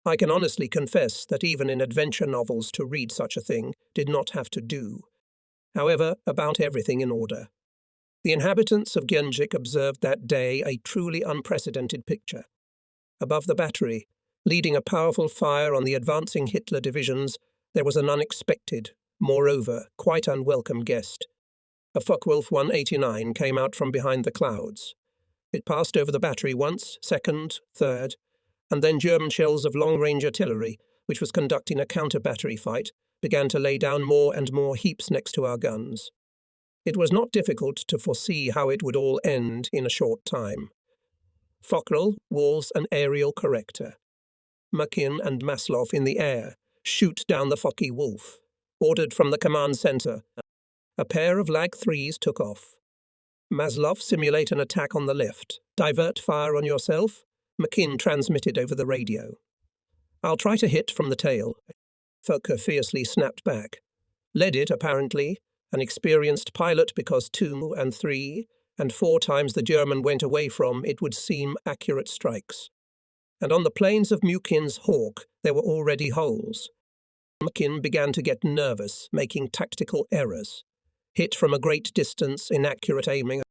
I can honestly confess that even in adventure novels to read such a thing did not have to do. However, about everything in order. The inhabitants of Genjik observed that day a truly unprecedented picture. Above the battery, leading a powerful fire on the advancing Hitler divisions, there was an unexpected, moreover, quite unwelcome guest. A Focke-Wulf 189 came out from behind the clouds. It passed over the battery once, second, third, and then German shells of long-range artillery, which was conducting a counter-battery fight, began to lay down more and more heaps next to our guns. It was not difficult to foresee how it would all end in a short time. Fockerl was an aerial corrector. Mukin and Maslov in the air, shoot down the Focke-Wulf. Ordered from the command center. A pair of Lag 3s took off. Maslov simulate an attack on the left. Divert fire on yourself. Mukin transmitted over the radio. I'll try to hit from the tail. Focke fiercely snapped back. Led it, apparently, an experienced pilot because 2 and 3 and 4 times the German went away from, it would seem, accurate strikes. And on the planes of Mukin's Hawk there were already holes. Mukin began to get nervous, making tactical errors. Hit from a great distance, inaccurate aiming.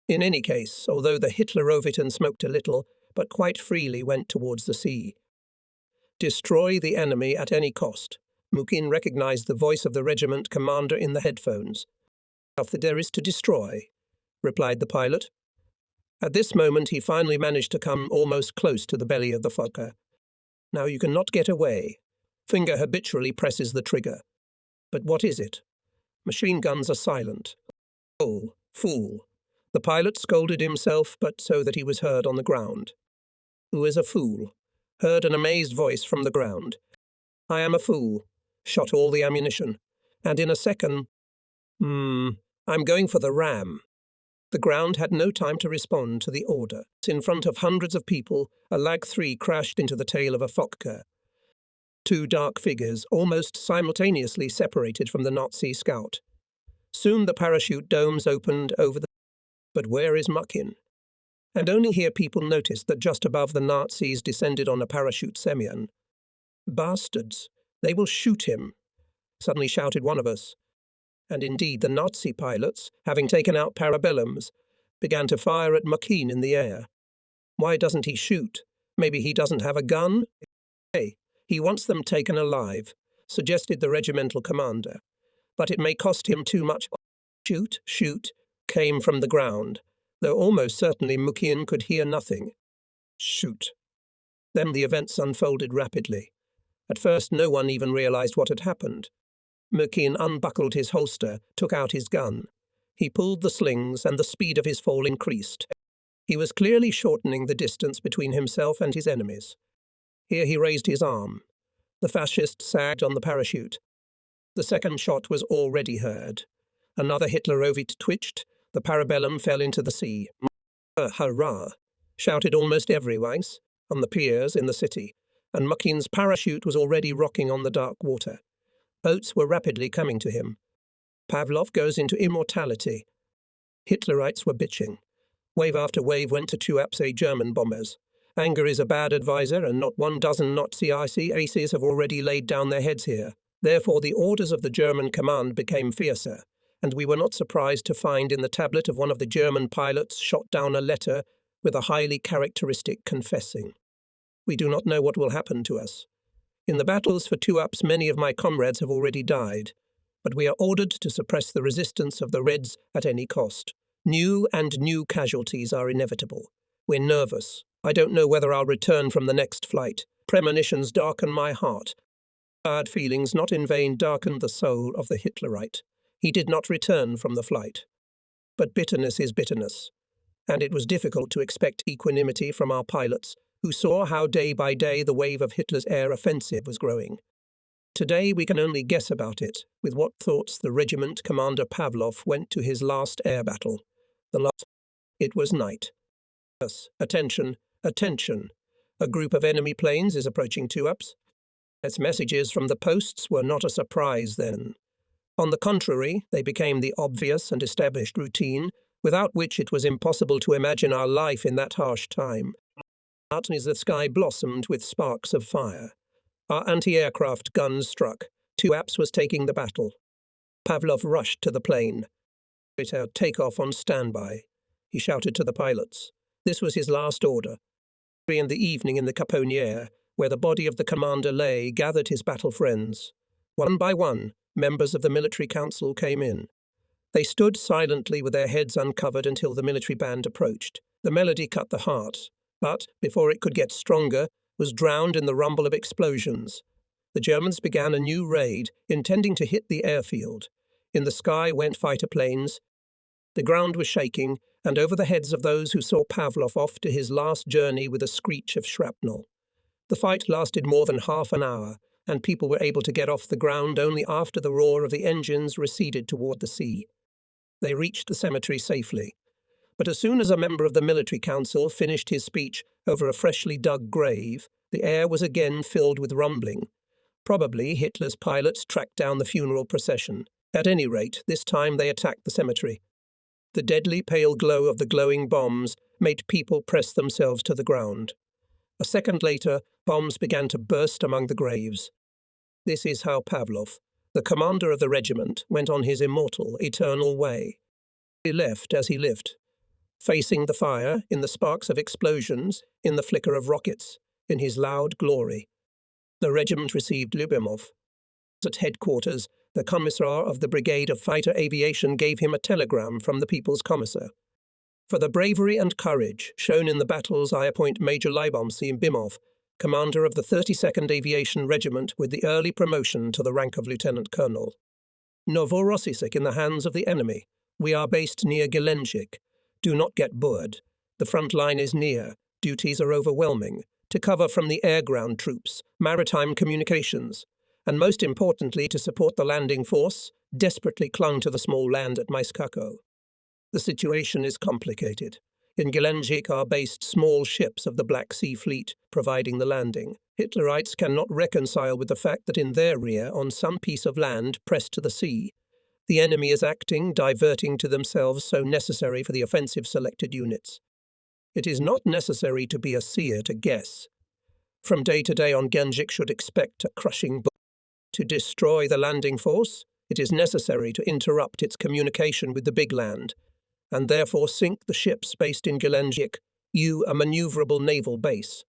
In any case, although the Hitleroviten smoked a little, but quite freely went towards the sea. Destroy the enemy at any cost. Mukin recognized the voice of the regiment commander in the headphones. "Nothing there is to destroy," replied the pilot. At this moment he finally managed to come almost close to the belly of the Fokker. Now you cannot get away. Finger habitually presses the trigger. But what is it? Machine guns are silent. Oh, fool. The pilot scolded himself, but so that he was heard on the ground. Who is a fool? Heard an amazed voice from the ground. I am a fool. Shot all the ammunition. And in a second, I'm going for the ram. The ground had no time to respond to the order. In front of hundreds of people, a Lag 3 crashed into the tail of a Fokker. Two dark figures almost simultaneously separated from the Nazi scout. Soon the parachute domes opened over the... But where is Muckin? And only here people noticed that just above the Nazis descended on a parachute Semyon. Bastards! They will shoot him, suddenly shouted one of us. And indeed the Nazi pilots, having taken out parabellums, began to fire at Muckin in the air. Why doesn't he shoot? Maybe he doesn't have a gun? Hey, he wants them taken alive, suggested the regimental commander. But it may cost him too much. Shoot, shoot, came from the ground, though almost certainly Muckin could hear nothing. Shoot. Then the events unfolded rapidly. At first no one even realized what had happened. Muckin unbuckled his holster, took out his gun. He pulled the slings, and the speed of his fall increased. He was clearly shortening the distance between himself and his enemies. Here he raised his arm. The fascist sagged on the parachute. The second shot was already heard. Another Hitlerovit twitched. The parabellum fell into the sea. Hurrah! Shouted almost everyone on the piers in the city, and Muckin's parachute was already rocking on the dark water. Boats were rapidly coming to him. Pavlov goes into immortality. Hitlerites were bitching. Wave after wave went to Tuapse German bombers. Anger is a bad advisor, and not 12 Nazi aces have already laid down their heads here. Therefore the orders of the German command became fiercer, and we were not surprised to find in the tablet of one of the German pilots shot down a letter with a highly characteristic confessing. We do not know what will happen to us. In the battles for Tuapse many of my comrades have already died, but we are ordered to suppress the resistance of the Reds at any cost. New casualties are inevitable. We're nervous. I don't know whether I'll return from the next flight. Premonitions darken my heart. Bad feelings not in vain darkened the soul of the Hitlerite. He did not return from the flight. But bitterness is bitterness, and it was difficult to expect equanimity from our pilots, who saw how day by day the wave of Hitler's air offensive was growing. Today we can only guess about it, with what thoughts the regiment commander Pavlov went to his last air battle. It was night. Attention, attention. A group of enemy planes is approaching Tuapse. Its messages from the posts were not a surprise then. On the contrary, they became the obvious and established routine, without which it was impossible to imagine our life in that harsh time. Out as the sky blossomed with sparks of fire. Our anti-aircraft guns struck. Tuapse was taking the battle. Pavlov rushed to the plane. Take off on standby. He shouted to the pilots. This was his last order. In the evening in the Caponiere, where the body of the commander lay, gathered his battle friends. One by one, members of the military council came in. They stood silently with their heads uncovered until the military band approached. The melody cut the heart, but, before it could get stronger, was drowned in the rumble of explosions. The Germans began a new raid, intending to hit the airfield. In the sky went fighter planes. The ground was shaking, and over the heads of those who saw Pavlov off to his last journey with a screech of shrapnel. The fight lasted more than half an hour, and people were able to get off the ground only after the roar of the engines receded toward the sea. They reached the cemetery safely. But as soon as a member of the military council finished his speech over a freshly dug grave, the air was again filled with rumbling. Probably Hitler's pilots tracked down the funeral procession. At any rate, this time they attacked the cemetery. The deadly pale glow of the glowing bombs made people press themselves to the ground. A second later, bombs began to burst among the graves. This is how Pavlov, the commander of the regiment, went on his immortal, eternal way. He left as he lived, facing the fire, in the sparks of explosions, in the flicker of rockets, in his loud glory. The regiment received Lyubimov. At headquarters, the commissar of the Brigade of Fighter Aviation gave him a telegram from the People's Commissar. For the bravery and courage shown in the battles, I appoint Major Lyubimov Bimov, commander of the 32nd Aviation Regiment, with the early promotion to the rank of lieutenant colonel. Novorossiysk in the hands of the enemy. We are based near Gelendzhik. Do not get bored. The front line is near. Duties are overwhelming. To cover from the air-ground troops, maritime communications, and most importantly to support the landing force, desperately clung to the small land at Maiskako. The situation is complicated. In Gelendzhik are based small ships of the Black Sea Fleet, providing the landing. Hitlerites cannot reconcile with the fact that in their rear, on some piece of land pressed to the sea, the enemy is acting, diverting to themselves so necessary for the offensive selected units. It is not necessary to be a seer to guess. From day to day on Gelendzhik should expect a crushing blow. To destroy the landing force, it is necessary to interrupt its communication with the big land, and therefore sink the ships based in Gelendzhik, a maneuverable naval base.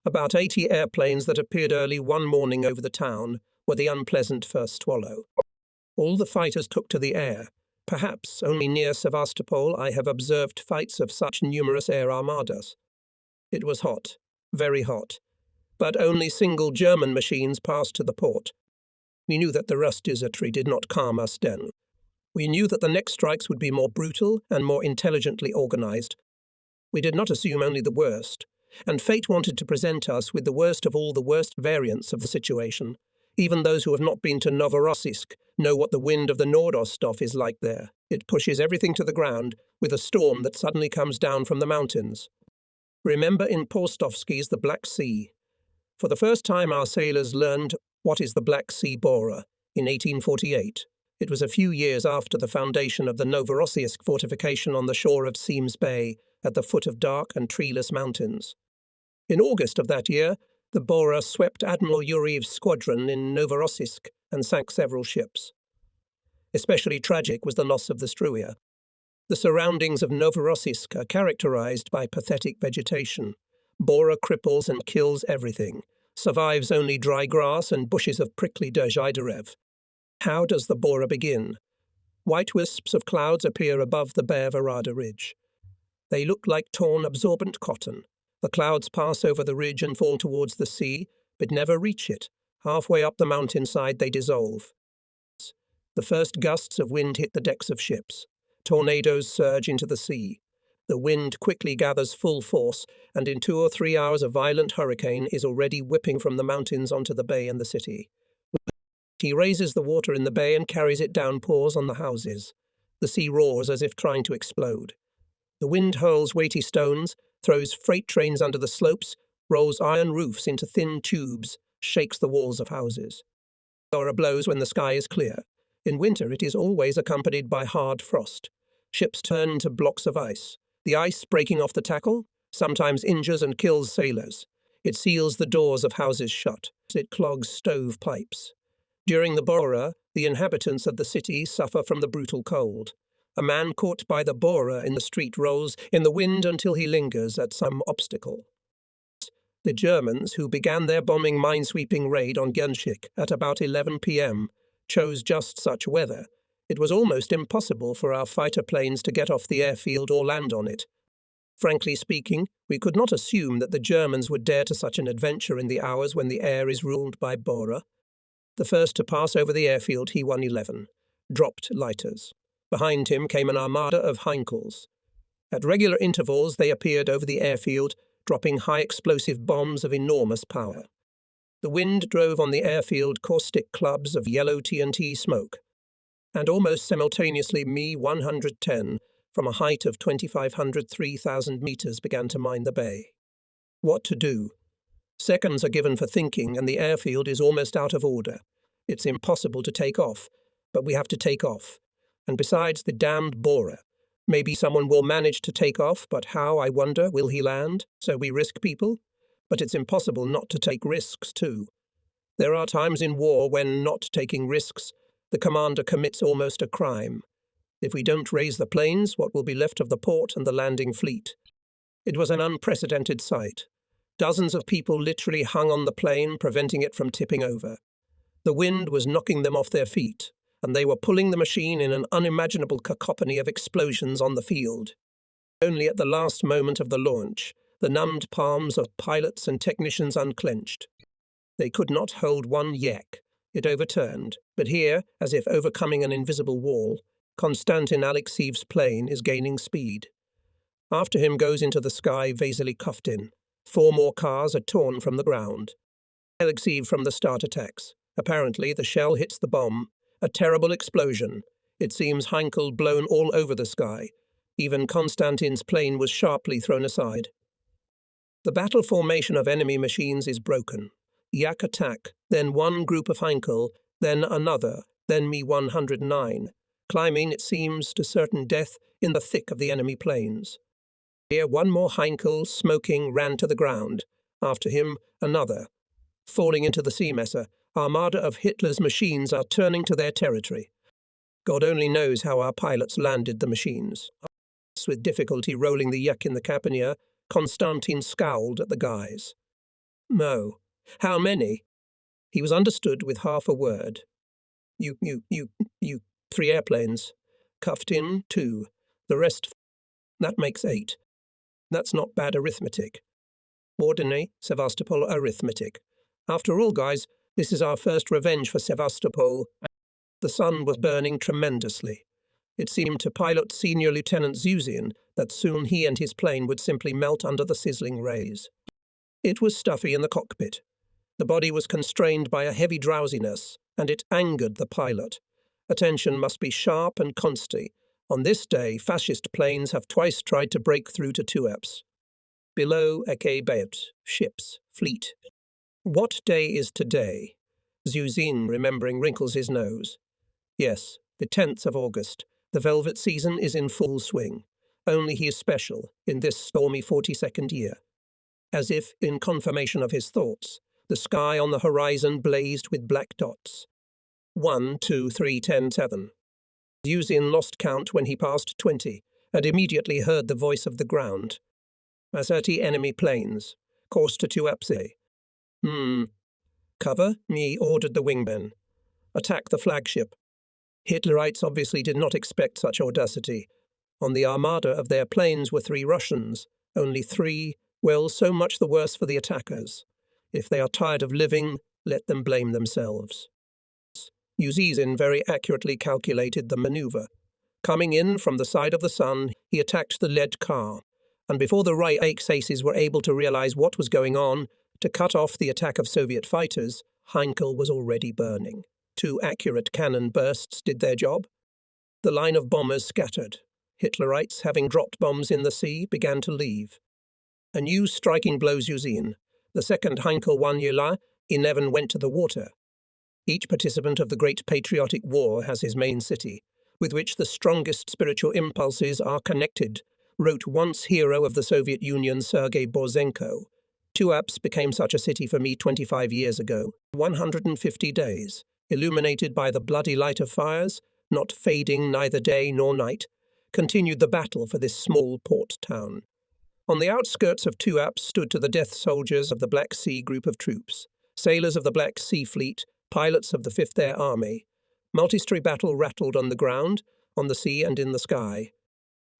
About 80 airplanes that appeared early one morning over the town were the unpleasant first swallow. All the fighters took to the air. Perhaps only near Sevastopol I have observed fights of such numerous air armadas. It was hot, very hot, but only single German machines passed to the port. We knew that the Rust-desertry did not calm us down. We knew that the next strikes would be more brutal and more intelligently organized. We did not assume only the worst, and fate wanted to present us with the worst of all the worst variants of the situation. Even those who have not been to Novorossiysk know what the wind of the Nordostov is like there. It pushes everything to the ground with a storm that suddenly comes down from the mountains. Remember in Postovsky's The Black Sea. For the first time our sailors learned what is the Black Sea Bora in 1848. It was a few years after the foundation of the Novorossiysk fortification on the shore of Seams Bay at the foot of dark and treeless mountains. In August of that year, the Bora swept Admiral Yuriev's squadron in Novorossiysk and sank several ships. Especially tragic was the loss of the Struya. The surroundings of Novorossiysk are characterized by pathetic vegetation. Bora cripples and kills everything, survives only dry grass and bushes of prickly Dzhidarev. How does the Bora begin? White wisps of clouds appear above the bare Varada ridge. They look like torn, absorbent cotton. The clouds pass over the ridge and fall towards the sea, but never reach it. Halfway up the mountainside they dissolve. The first gusts of wind hit the decks of ships. Tornadoes surge into the sea. The wind quickly gathers full force, and in 2 or 3 hours a violent hurricane is already whipping from the mountains onto the bay and the city. He raises the water in the bay and carries it down, pours on the houses. The sea roars as if trying to explode. The wind hurls weighty stones, throws freight trains under the slopes, rolls iron roofs into thin tubes, shakes the walls of houses. Bora blows when the sky is clear. In winter it is always accompanied by hard frost. Ships turn into blocks of ice. The ice, breaking off the tackle, sometimes injures and kills sailors. It seals the doors of houses shut. It clogs stove pipes. During the Bora, the inhabitants of the city suffer from the brutal cold. A man caught by the Bora in the street rolls in the wind until he lingers at some obstacle. The Germans, who began their bombing minesweeping raid on Gelendzhik at about 11 p.m., chose just such weather. It was almost impossible for our fighter planes to get off the airfield or land on it. Frankly speaking, we could not assume that the Germans would dare to such an adventure in the hours when the air is ruled by Bora. The first to pass over the airfield, He-111, dropped lighters. Behind him came an armada of Heinkels. At regular intervals they appeared over the airfield, dropping high-explosive bombs of enormous power. The wind drove on the airfield caustic clubs of yellow TNT smoke, and almost simultaneously Me-110, from a height of 2,500–3,000 meters, began to mine the bay. What to do? Seconds are given for thinking, and the airfield is almost out of order. It's impossible to take off, but we have to take off. And besides the damned Bora, maybe someone will manage to take off, but how, I wonder, will he land? So we risk people? But it's impossible not to take risks, too. There are times in war when, not taking risks, the commander commits almost a crime. If we don't raise the planes, what will be left of the port and the landing fleet? It was an unprecedented sight. Dozens of people literally hung on the plane, preventing it from tipping over. The wind was knocking them off their feet, and they were pulling the machine in an unimaginable cacophony of explosions on the field. Only at the last moment of the launch, the numbed palms of pilots and technicians unclenched. They could not hold one yak. It overturned. But here, as if overcoming an invisible wall, Konstantin Alexiev's plane is gaining speed. After him goes into the sky Vasily Kuftin. 4 more cars are torn from the ground. Alexiev from the start attacks. Apparently, the shell hits the bomb. A terrible explosion. It seems Heinkel blown all over the sky. Even Konstantin's plane was sharply thrown aside. The battle formation of enemy machines is broken. Yak attack, then one group of Heinkel, then another, then Mi-109, climbing, it seems, to certain death in the thick of the enemy planes. Here one more Heinkel, smoking, ran to the ground. After him, another. Falling into the sea messer, armada of Hitler's machines are turning to their territory. God only knows how our pilots landed the machines. With difficulty rolling the yak in the Capania, Konstantin scowled at the guys. No. How many? He was understood with half a word. You, 3 airplanes. Kuftin, 2. The rest, that makes 8. That's not bad arithmetic. Ordinary Sevastopol arithmetic. After all, guys, this is our first revenge for Sevastopol. The sun was burning tremendously. It seemed to pilot Senior Lieutenant Zuzin that soon he and his plane would simply melt under the sizzling rays. It was stuffy in the cockpit. The body was constrained by a heavy drowsiness, and it angered the pilot. Attention must be sharp and constant. On this day, fascist planes have twice tried to break through to Tuapse. Below, Eke Bayet, ships, fleet. What day is today? Zuzin, remembering, wrinkles his nose. Yes, the 10th of August. The velvet season is in full swing. Only he is special in this stormy 42nd year. As if in confirmation of his thoughts, the sky on the horizon blazed with black dots. 1, 2, 3, 10, 7. Zuzin lost count when he passed 20, and immediately heard the voice of the ground. 30 enemy planes. Course to Tuapse. Cover, me, ordered the wingmen. Attack the flagship. Hitlerites obviously did not expect such audacity. On the armada of their planes were 3 Russians. Only 3, well, so much the worse for the attackers. If they are tired of living, let them blame themselves. Zuzin very accurately calculated the maneuver. Coming in from the side of the sun, he attacked the lead car, and before the right aces were able to realize what was going on, to cut off the attack of Soviet fighters, Heinkel was already burning. 2 accurate cannon bursts did their job. The line of bombers scattered. Hitlerites, having dropped bombs in the sea, began to leave. A new striking blow Zuzin. The second Heinkel 1 Yula, 11 went to the water. Each participant of the great patriotic war has his main city, with which the strongest spiritual impulses are connected, wrote once hero of the Soviet Union Sergei Borzenko. Tuapse became such a city for me 25 years ago, 150 days, illuminated by the bloody light of fires, not fading neither day nor night, continued the battle for this small port town. On the outskirts of Tuapse stood to the death soldiers of the Black Sea group of troops, sailors of the Black Sea Fleet, pilots of the 5th Air Army. Multi-story battle rattled on the ground, on the sea and in the sky.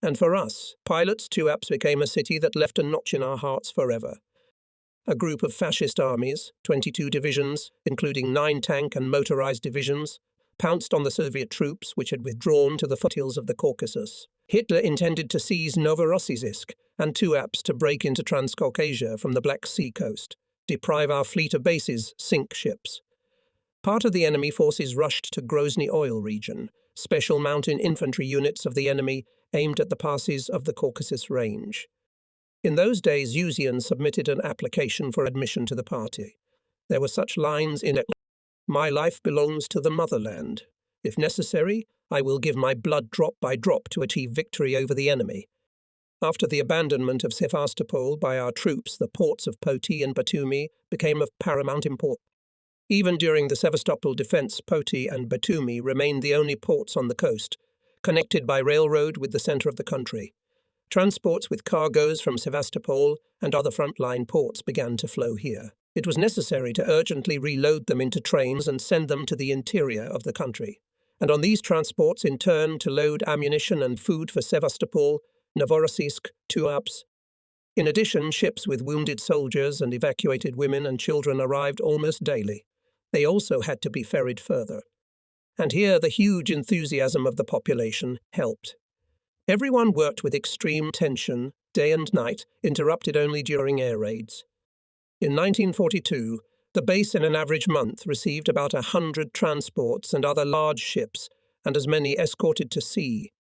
And for us, pilots, Tuapse became a city that left a notch in our hearts forever. A group of fascist armies, 22 divisions, including 9 tank and motorized divisions, pounced on the Soviet troops which had withdrawn to the foothills of the Caucasus. Hitler intended to seize Novorossiysk and Tuapse to break into Transcaucasia from the Black Sea coast, deprive our fleet of bases, sink ships. Part of the enemy forces rushed to Grozny oil region. Special mountain infantry units of the enemy aimed at the passes of the Caucasus Range. In those days, Zuzin submitted an application for admission to the party. There were such lines in it: "My life belongs to the motherland. If necessary, I will give my blood drop by drop to achieve victory over the enemy." After the abandonment of Sevastopol by our troops, the ports of Poti and Batumi became of paramount importance. Even during the Sevastopol defense, Poti and Batumi remained the only ports on the coast, connected by railroad with the center of the country. Transports with cargoes from Sevastopol and other frontline ports began to flow here. It was necessary to urgently reload them into trains and send them to the interior of the country, and on these transports in turn to load ammunition and food for Sevastopol, Novorossiysk, Tuapse. In addition, ships with wounded soldiers and evacuated women and children arrived almost daily. They also had to be ferried further. And here the huge enthusiasm of the population helped. Everyone worked with extreme tension, day and night, interrupted only during air raids. In 1942, the base in an average month received about 100 transports and other large ships, and as many escorted to sea.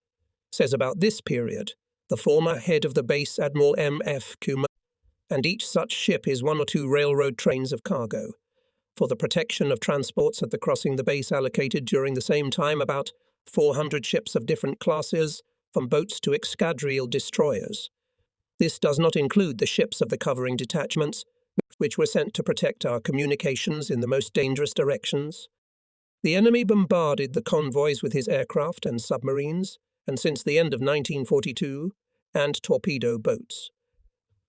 Says about this period, the former head of the base, Admiral M.F. Kuma, and each such ship is 1 or 2 railroad trains of cargo. For the protection of transports at the crossing, the base allocated during the same time about 400 ships of different classes, from boats to escadrille destroyers. This does not include the ships of the covering detachments, which were sent to protect our communications in the most dangerous directions. The enemy bombarded the convoys with his aircraft and submarines, and since the end of 1942, and torpedo boats.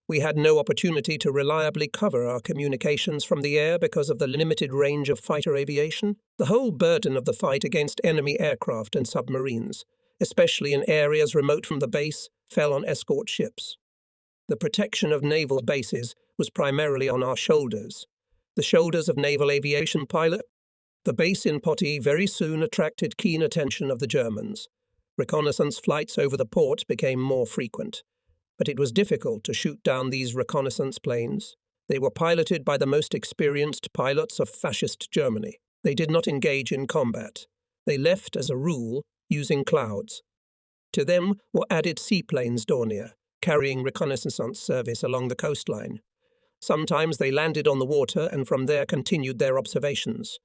We had no opportunity to reliably cover our communications from the air because of the limited range of fighter aviation. The whole burden of the fight against enemy aircraft and submarines, especially in areas remote from the base, fell on escort ships. The protection of naval bases was primarily on our shoulders, the shoulders of naval aviation pilot. The base in Poti very soon attracted keen attention of the Germans. Reconnaissance flights over the port became more frequent, but it was difficult to shoot down these reconnaissance planes. They were piloted by the most experienced pilots of fascist Germany. They did not engage in combat. They left, as a rule, using clouds. To them were added seaplanes Dornier, carrying reconnaissance service along the coastline. Sometimes they landed on the water and from there continued their observations.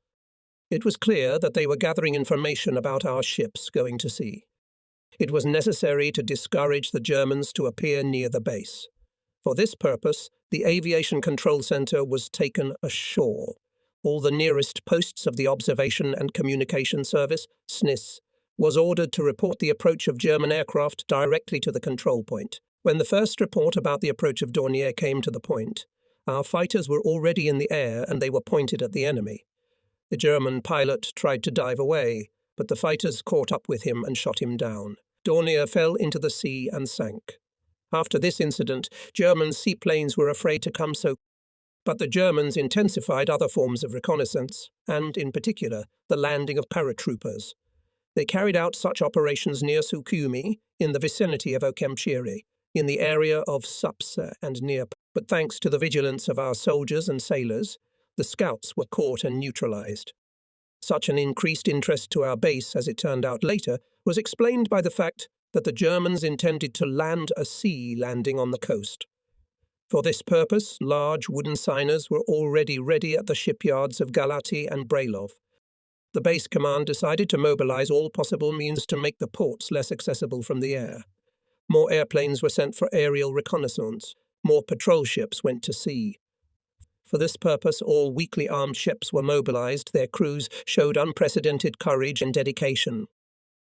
It was clear that they were gathering information about our ships going to sea. It was necessary to discourage the Germans to appear near the base. For this purpose, the Aviation Control Center was taken ashore. All the nearest posts of the Observation and Communication Service, SNIS, was ordered to report the approach of German aircraft directly to the control point. When the first report about the approach of Dornier came to the point, our fighters were already in the air and they were pointed at the enemy. The German pilot tried to dive away, but the fighters caught up with him and shot him down. Dornier fell into the sea and sank. After this incident, German seaplanes were afraid to come so, but the Germans intensified other forms of reconnaissance, and, in particular, the landing of paratroopers. They carried out such operations near Sukhumi, in the vicinity of Okemchiri, in the area of Supsa and near, but thanks to the vigilance of our soldiers and sailors, the scouts were caught and neutralized. Such an increased interest to our base, as it turned out later, was explained by the fact that the Germans intended to land a sea landing on the coast. For this purpose, large wooden signers were already ready at the shipyards of Galati and Brailov. The base command decided to mobilize all possible means to make the ports less accessible from the air. More airplanes were sent for aerial reconnaissance. More patrol ships went to sea. For this purpose, all weakly armed ships were mobilized. Their crews showed unprecedented courage and dedication.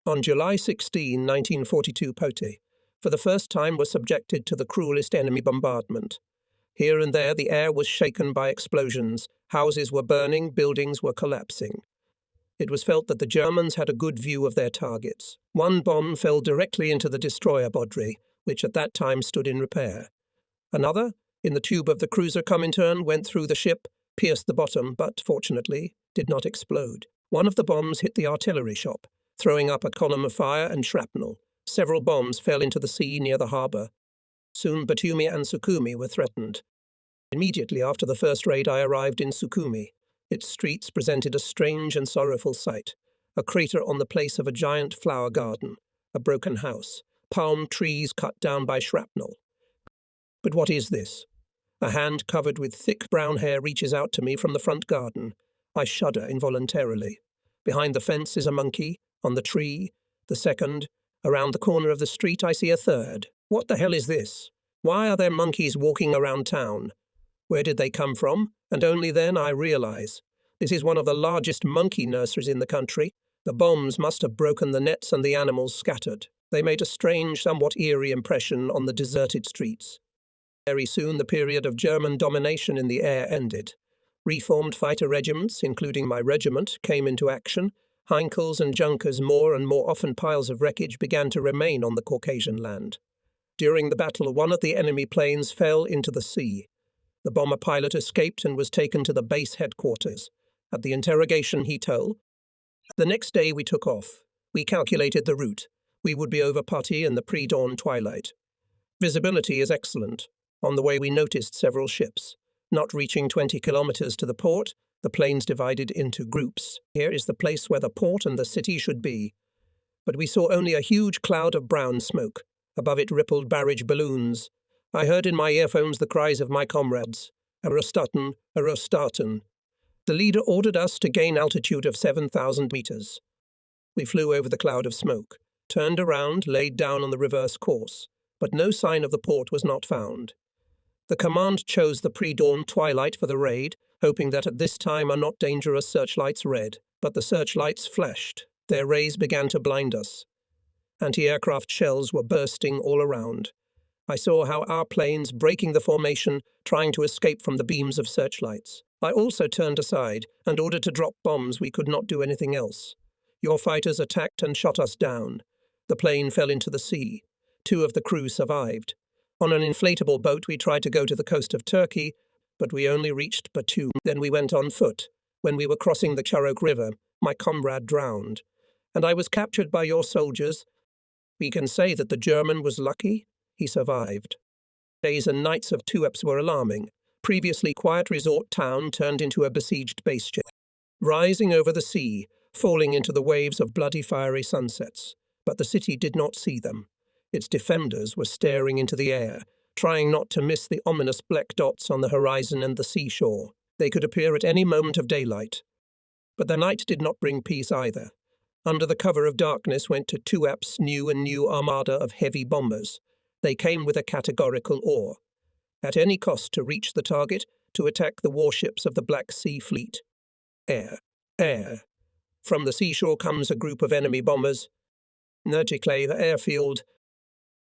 On July 16, 1942, Poti, for the first time, was subjected to the cruelest enemy bombardment. Here and there, the air was shaken by explosions. Houses were burning, buildings were collapsing. It was felt that the Germans had a good view of their targets. One bomb fell directly into the destroyer Bodri, which at that time stood in repair. Another, in the tube of the cruiser Comintern, went through the ship, pierced the bottom, but, fortunately, did not explode. One of the bombs hit the artillery shop, throwing up a column of fire and shrapnel. Several bombs fell into the sea near the harbour. Soon Batumi and Sukhumi were threatened. Immediately after the first raid, I arrived in Sukhumi. Its streets presented a strange and sorrowful sight. A crater on the place of a giant flower garden, a broken house, palm trees cut down by shrapnel. But what is this? A hand covered with thick brown hair reaches out to me from the front garden. I shudder involuntarily. Behind the fence is a monkey, on the tree, the second. Around the corner of the street I see a third. What the hell is this? Why are there monkeys walking around town? Where did they come from? And only then I realize. This is one of the largest monkey nurseries in the country. The bombs must have broken the nets and the animals scattered. They made a strange, somewhat eerie impression on the deserted streets. Very soon the period of German domination in the air ended. Reformed fighter regiments, including my regiment, came into action. Heinkels and Junkers, more and more often piles of wreckage, began to remain on the Caucasian land. During the battle, one of the enemy planes fell into the sea. The bomber pilot escaped and was taken to the base headquarters. At the interrogation he told, The next day we took off. We calculated the route. We would be over Putty in the pre-dawn twilight. Visibility is excellent. On the way we noticed several ships. Not reaching 20 kilometers to the port, the planes divided into groups. Here is the place where the port and the city should be. But we saw only a huge cloud of brown smoke. Above it rippled barrage balloons. I heard in my earphones the cries of my comrades. Aerostaten, Aerostaten. The leader ordered us to gain altitude of 7,000 meters. We flew over the cloud of smoke, turned around, laid down on the reverse course, but no sign of the port was not found. The command chose the pre-dawn twilight for the raid, hoping that at this time our not dangerous searchlights read, but the searchlights flashed. Their rays began to blind us. Anti-aircraft shells were bursting all around. I saw how our planes, breaking the formation, trying to escape from the beams of searchlights. I also turned aside and ordered to drop bombs. We could not do anything else. Your fighters attacked and shot us down. The plane fell into the sea. 2 of the crew survived. On an inflatable boat we tried to go to the coast of Turkey, but we only reached Batum. Then we went on foot. When we were crossing the Charok River, my comrade drowned, and I was captured by your soldiers. We can say that the German was lucky. He survived. Days and nights of Tueps were alarming. Previously quiet resort town turned into a besieged base ship, rising over the sea, falling into the waves of bloody fiery sunsets. But the city did not see them. Its defenders were staring into the air, trying not to miss the ominous black dots on the horizon and the seashore. They could appear at any moment of daylight. But the night did not bring peace either. Under the cover of darkness went to Tuep's new armada of heavy bombers. They came with a categorical oar. At any cost to reach the target, to attack the warships of the Black Sea Fleet. Air, air. From the seashore comes a group of enemy bombers. Nerjiklay airfield.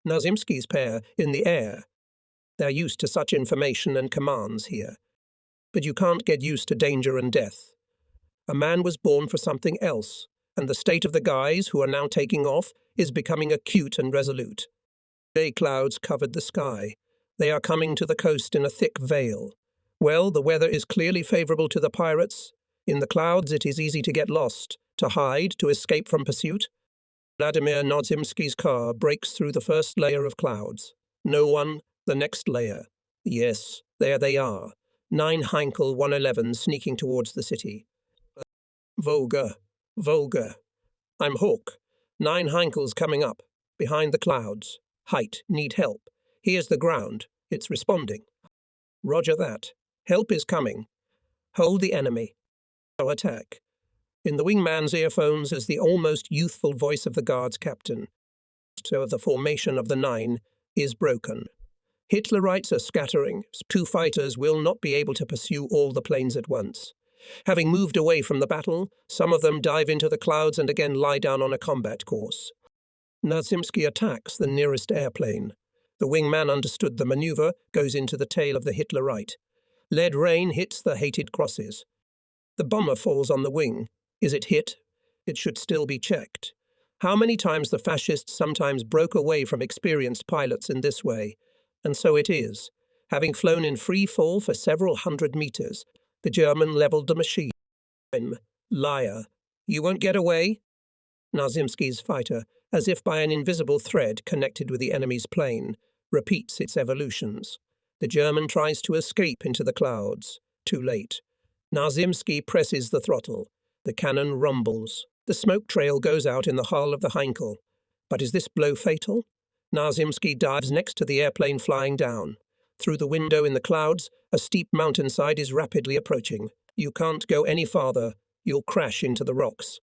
Nazimski's pair in the air. They're used to such information and commands here. But you can't get used to danger and death. A man was born for something else, and the state of the guys who are now taking off is becoming acute and resolute. Day clouds covered the sky. They are coming to the coast in a thick veil. Well, the weather is clearly favorable to the pirates. In the clouds it is easy to get lost, to hide, to escape from pursuit. Vladimir Nazimski's car breaks through the first layer of clouds. No one, the next layer. Yes, there they are. 9 Heinkel 111 sneaking towards the city. Volga, Volga. I'm Hawk. 9 Heinkels coming up, behind the clouds. Height, need help. Here's the ground. It's responding. Roger that. Help is coming. Hold the enemy. No attack. In the wingman's earphones is the almost youthful voice of the guard's captain. So the formation of the 9 is broken. Hitlerites are scattering. 2 fighters will not be able to pursue all the planes at once. Having moved away from the battle, some of them dive into the clouds and again lie down on a combat course. Nazimski attacks the nearest airplane. The wingman understood the maneuver, goes into the tail of the Hitlerite. Lead rain hits the hated crosses. The bomber falls on the wing. Is it hit? It should still be checked. How many times the fascists sometimes broke away from experienced pilots in this way? And so it is. Having flown in free fall for several hundred meters, the German leveled the machine. Liar. You won't get away? Nazimski's fighter, as if by an invisible thread connected with the enemy's plane, repeats its evolutions. The German tries to escape into the clouds. Too late. Nazimski presses the throttle. The cannon rumbles. The smoke trail goes out in the hull of the Heinkel. But is this blow fatal? Nazimski dives next to the airplane flying down. Through the window in the clouds, a steep mountainside is rapidly approaching. You can't go any farther. You'll crash into the rocks.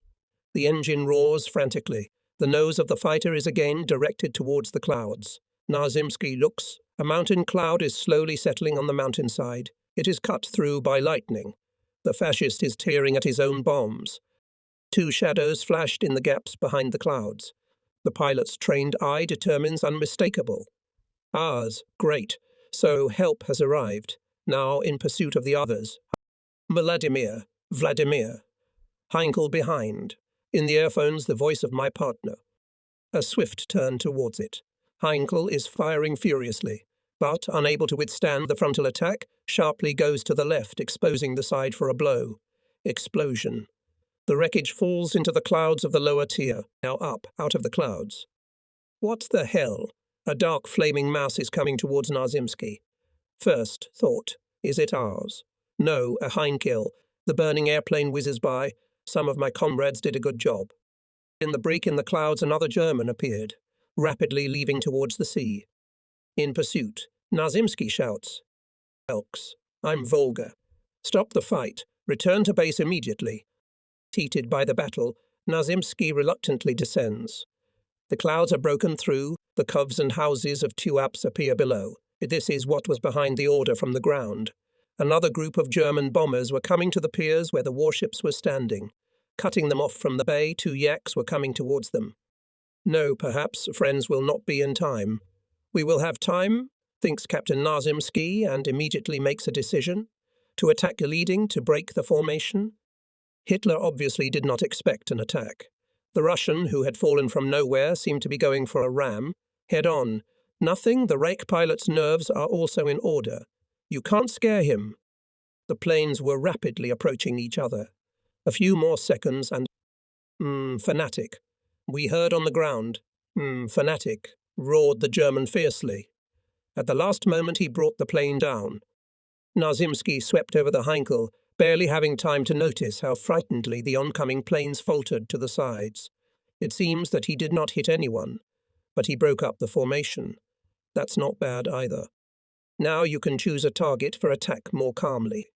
The engine roars frantically. The nose of the fighter is again directed towards the clouds. Nazimski looks. A mountain cloud is slowly settling on the mountainside. It is cut through by lightning. The fascist is tearing at his own bombs. 2 shadows flashed in the gaps behind the clouds. The pilot's trained eye determines unmistakable. Ours, great. So help has arrived. Now in pursuit of the others. Vladimir. Heinkel behind. In the earphones, the voice of my partner. A swift turn towards it. Heinkel is firing furiously, but, unable to withstand the frontal attack, sharply goes to the left, exposing the side for a blow. Explosion. The wreckage falls into the clouds of the lower tier, now up, out of the clouds. What the hell? A dark flaming mass is coming towards Nazimski. First thought, is it ours? No, a Heinkel. The burning airplane whizzes by. Some of my comrades did a good job. In the break in the clouds, another German appeared, rapidly leaving towards the sea. In pursuit, Nazimski shouts, "Elks, I'm Volga. Stop the fight. Return to base immediately." Heated by the battle, Nazimski reluctantly descends. The clouds are broken through, the coves and houses of Tuaps appear below. This is what was behind the order from the ground. Another group of German bombers were coming to the piers where the warships were standing. Cutting them off from the bay, 2 yaks were coming towards them. No, perhaps friends will not be in time. We will have time, thinks Captain Nazimski, and immediately makes a decision. To attack leading, to break the formation. Hitler obviously did not expect an attack. The Russian, who had fallen from nowhere, seemed to be going for a ram. Head on. Nothing, the rake pilot's nerves are also in order. You can't scare him. The planes were rapidly approaching each other. A few more seconds and… fanatic. We heard on the ground. Fanatic, roared the German fiercely. At the last moment he brought the plane down. Nazimski swept over the Heinkel, barely having time to notice how frightenedly the oncoming planes faltered to the sides. It seems that he did not hit anyone, but he broke up the formation. That's not bad either. Now you can choose a target for attack more calmly.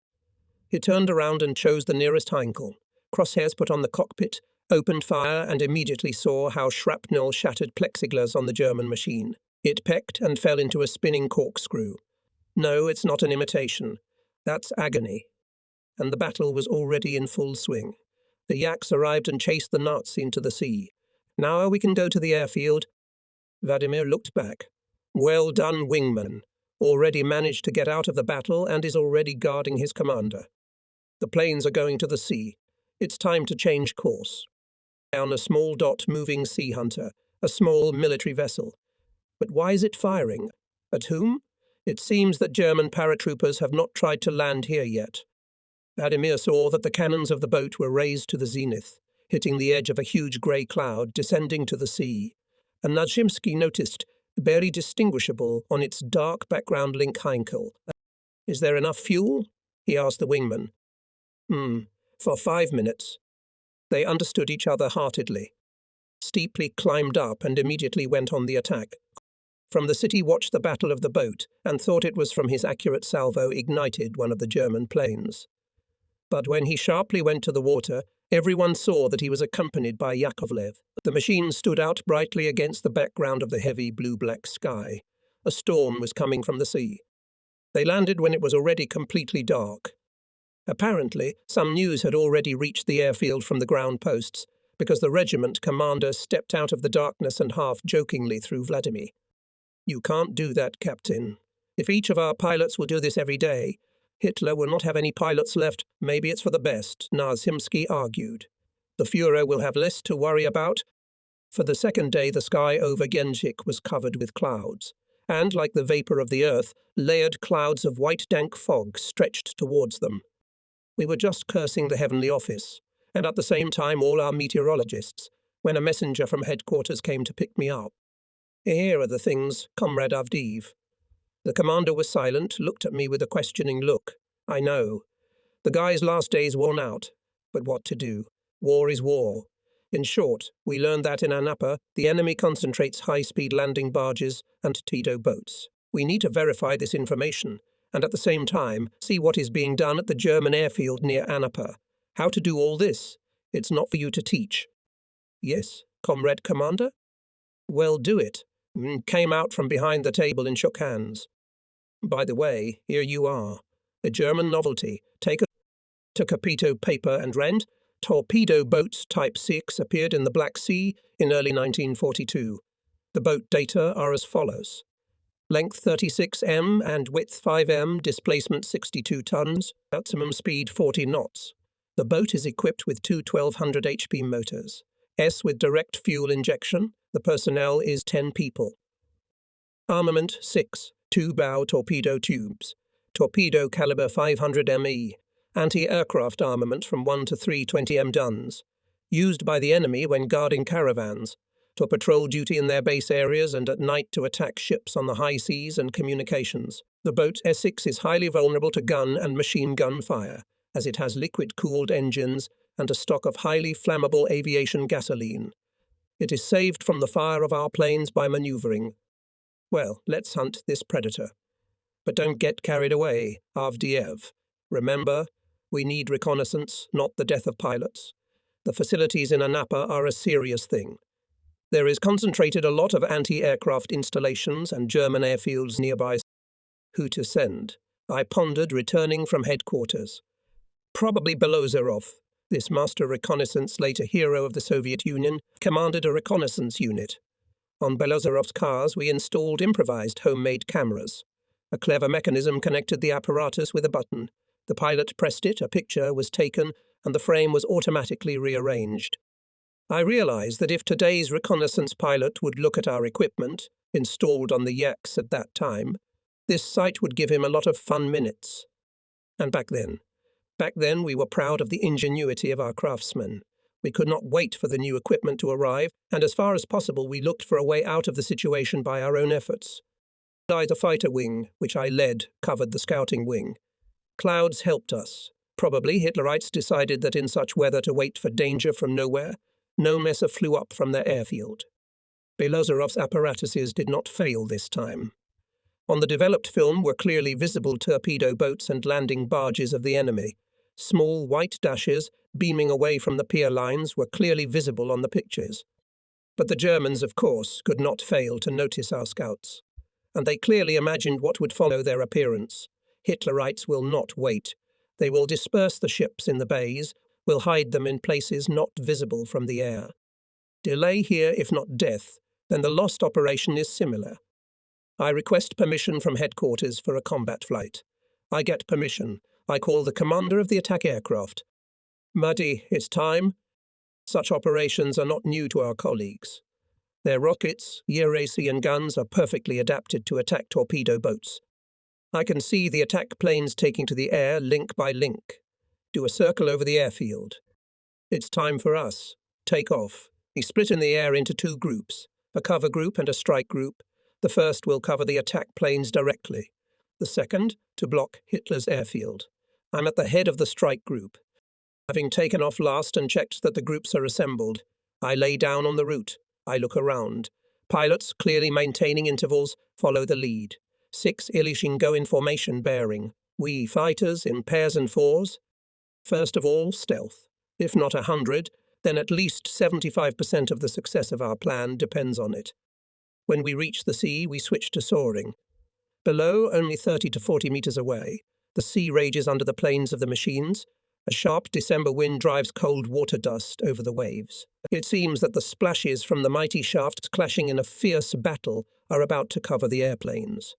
He turned around and chose the nearest Heinkel. Crosshairs put on the cockpit, opened fire, and immediately saw how shrapnel shattered plexiglass on the German machine. It pecked and fell into a spinning corkscrew. No, it's not an imitation. That's agony. And the battle was already in full swing. The yaks arrived and chased the Nazi into the sea. Now we can go to the airfield. Vladimir looked back. Well done, wingman. Already managed to get out of the battle and is already guarding his commander. The planes are going to the sea. It's time to change course. Down a small dot moving sea hunter, a small military vessel. But why is it firing? At whom? It seems that German paratroopers have not tried to land here yet. Vladimir saw that the cannons of the boat were raised to the zenith, hitting the edge of a huge grey cloud descending to the sea. And Nazimski noticed, barely distinguishable on its dark background link Heinkel. Is there enough fuel? He asked the wingman. For 5 minutes. They understood each other heartedly. Steeply climbed up and immediately went on the attack. From the city watched the battle of the boat and thought it was from his accurate salvo ignited one of the German planes. But when he sharply went to the water, everyone saw that he was accompanied by Yakovlev. The machine stood out brightly against the background of the heavy blue-black sky. A storm was coming from the sea. They landed when it was already completely dark. Apparently, some news had already reached the airfield from the ground posts, because the regiment commander stepped out of the darkness and half-jokingly through Vladimir. You can't do that, Captain. If each of our pilots will do this every day, Hitler will not have any pilots left. Maybe it's for the best, Nazimski argued. The Führer will have less to worry about. For the second day, the sky over Genchik was covered with clouds, and, like the vapour of the earth, layered clouds of white dank fog stretched towards them. We were just cursing the Heavenly Office, and at the same time all our meteorologists, when a messenger from headquarters came to pick me up. Here are the things, Comrade Avdiv. The commander was silent, looked at me with a questioning look. I know. The guy's last day's worn out. But what to do? War is war. In short, we learned that in Anapa, the enemy concentrates high-speed landing barges and torpedo boats. We need to verify this information, and at the same time, see what is being done at the German airfield near Anapa. How to do all this? It's not for you to teach. Yes, Comrade Commander? Well, do it. Came out from behind the table and shook hands. By the way, here you are. A German novelty. Take a torpedo paper and rent. Torpedo boats Type 6 appeared in the Black Sea in early 1942. The boat data are as follows. Length 36 m and width 5 m, displacement 62 tons, maximum speed 40 knots. The boat is equipped with two 1200 HP motors. S with direct fuel injection. The personnel is 10 people. Armament 6, 2 bow torpedo tubes. Torpedo caliber 500 ME. anti-aircraft armament from 1 to 3 20mm guns, used by the enemy when guarding caravans, to patrol duty in their base areas and at night to attack ships on the high seas and communications. The boat Essex is highly vulnerable to gun and machine gun fire, as it has liquid-cooled engines and a stock of highly flammable aviation gasoline. It is saved from the fire of our planes by manoeuvring. Well, let's hunt this predator. But don't get carried away, Avdiev. Remember, we need reconnaissance, not the death of pilots. The facilities in Anapa are a serious thing. There is concentrated a lot of anti-aircraft installations and German airfields nearby. Who to send? I pondered, returning from headquarters. Probably Belozerov. This master reconnaissance, later hero of the Soviet Union, commanded a reconnaissance unit. On Belozerov's cars, we installed improvised homemade cameras. A clever mechanism connected the apparatus with a button. The pilot pressed it, a picture was taken, and the frame was automatically rearranged. I realized that if today's reconnaissance pilot would look at our equipment, installed on the Yaks at that time, this sight would give him a lot of fun minutes. And back then we were proud of the ingenuity of our craftsmen. We could not wait for the new equipment to arrive, and as far as possible we looked for a way out of the situation by our own efforts. The fighter wing, which I led, covered the scouting wing. Clouds helped us. Probably Hitlerites decided that in such weather to wait for danger from nowhere. No messer flew up from their airfield. Belozerov's apparatuses did not fail this time. On the developed film were clearly visible torpedo boats and landing barges of the enemy. Small white dashes, beaming away from the pier lines, were clearly visible on the pictures. But the Germans, of course, could not fail to notice our scouts. And they clearly imagined what would follow their appearance. Hitlerites will not wait. They will disperse the ships in the bays, will hide them in places not visible from the air. Delay here, if not death, then the lost operation is similar. I request permission from headquarters for a combat flight. I get permission. I call the commander of the attack aircraft. Muddy, it's time. Such operations are not new to our colleagues. Their rockets, Eurasian guns are perfectly adapted to attack torpedo boats. I can see the attack planes taking to the air link by link. Do a circle over the airfield. It's time for us. Take off. We split in the air into 2 groups, a cover group and a strike group. The first will cover the attack planes directly. The second, to block Hitler's airfield. I'm at the head of the strike group. Having taken off last and checked that the groups are assembled, I lay down on the route. I look around. Pilots, clearly maintaining intervals, follow the lead. 6 Ilishingo in formation bearing. We fighters in pairs and fours. First of all, stealth. If not 100, then at least 75% of the success of our plan depends on it. When we reach the sea, we switch to soaring. Below, only 30 to 40 meters away, the sea rages under the planes of the machines. A sharp December wind drives cold water dust over the waves. It seems that the splashes from the mighty shafts clashing in a fierce battle are about to cover the airplanes.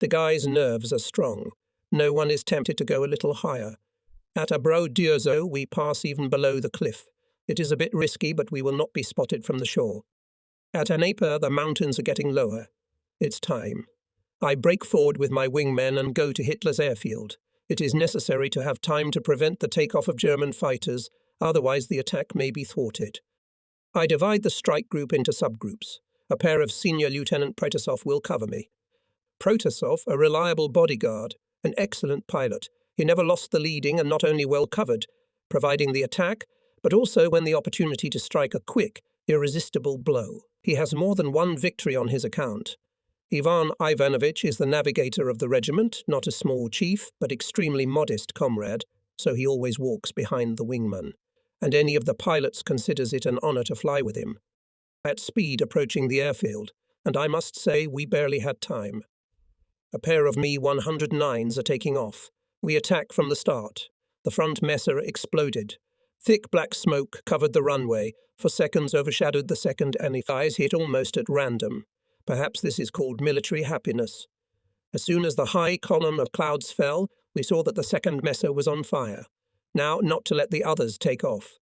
The guys' nerves are strong. No one is tempted to go a little higher. At Abro-Dürzo, we pass even below the cliff. It is a bit risky, but we will not be spotted from the shore. At Anapa, the mountains are getting lower. It's time. I break forward with my wingmen and go to Hitler's airfield. It is necessary to have time to prevent the takeoff of German fighters, otherwise the attack may be thwarted. I divide the strike group into subgroups. A pair of Senior Lieutenant Protasov will cover me. Protasov, a reliable bodyguard, an excellent pilot. He never lost the leading and not only well covered, providing the attack, but also when the opportunity to strike a quick, irresistible blow. He has more than one victory on his account. Ivan Ivanovich is the navigator of the regiment, not a small chief, but extremely modest comrade, so he always walks behind the wingman, and any of the pilots considers it an honor to fly with him. At speed approaching the airfield, and I must say we barely had time. A pair of Me-109s are taking off. We attack from the start. The front messer exploded. Thick black smoke covered the runway, for seconds overshadowed the second, and the eyes hit almost at random. Perhaps this is called military happiness. As soon as the high column of clouds fell, we saw that the second messer was on fire. Now not to let the others take off.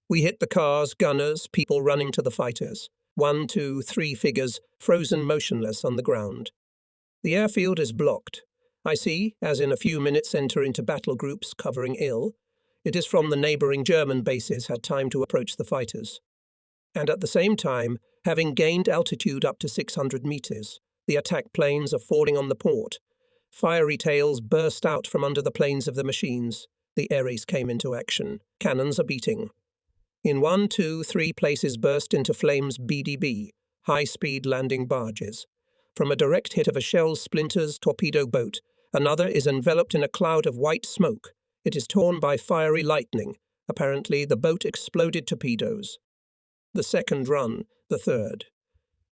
We hit the cars, gunners, people running to the fighters. 1, 2, 3 figures, frozen motionless on the ground. The airfield is blocked. I see, as in a few minutes enter into battle groups covering ill. It is from the neighbouring German bases had time to approach the fighters. And at the same time, having gained altitude up to 600 metres, the attack planes are falling on the port. Fiery tails burst out from under the planes of the machines. The Ares came into action. Cannons are beating. In 1, 2, 3 places burst into flames BDB, high-speed landing barges. From a direct hit of a shell splinters torpedo boat, another is enveloped in a cloud of white smoke. It is torn by fiery lightning. Apparently, the boat exploded torpedoes. The second run, the third.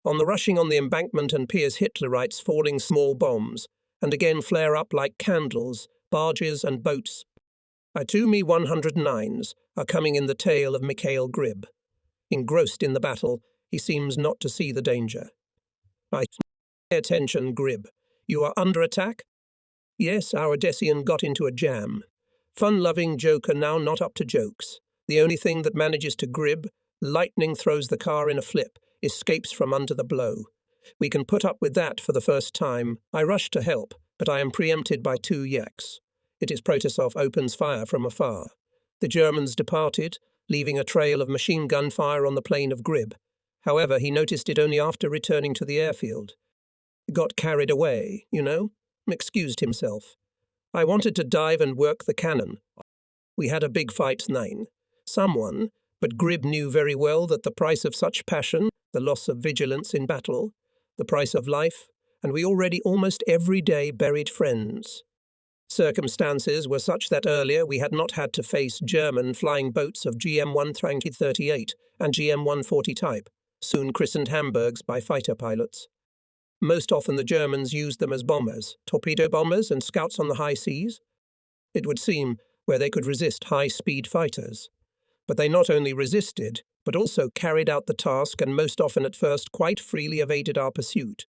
On the rushing on the embankment and piers Hitlerites falling small bombs, and again flare up like candles, barges and boats. Two Me-109s are coming in the tail of Mikhail Grib. Engrossed in the battle, he seems not to see the danger. Pay attention, Grib. You are under attack? Yes, our Decian got into a jam. Fun-loving joker now not up to jokes. The only thing that manages to Grib, lightning throws the car in a flip, escapes from under the blow. We can put up with that for the first time. I rush to help, but I am preempted by 2 yaks. It is Protasov opens fire from afar. The Germans departed, leaving a trail of machine gun fire on the plane of Grib. However, he noticed it only after returning to the airfield. Got carried away, you know? Excused himself. I wanted to dive and work the cannon. We had a big fight, 9. Someone, but Grib knew very well that the price of such passion, the loss of vigilance in battle, the price of life, and we already almost every day buried friends. Circumstances were such that earlier we had not had to face German flying boats of GM-138 and GM-140 type, soon christened Hamburgs by fighter pilots. Most often the Germans used them as bombers, torpedo bombers and scouts on the high seas. It would seem where they could resist high-speed fighters. But they not only resisted, but also carried out the task and most often at first quite freely evaded our pursuit.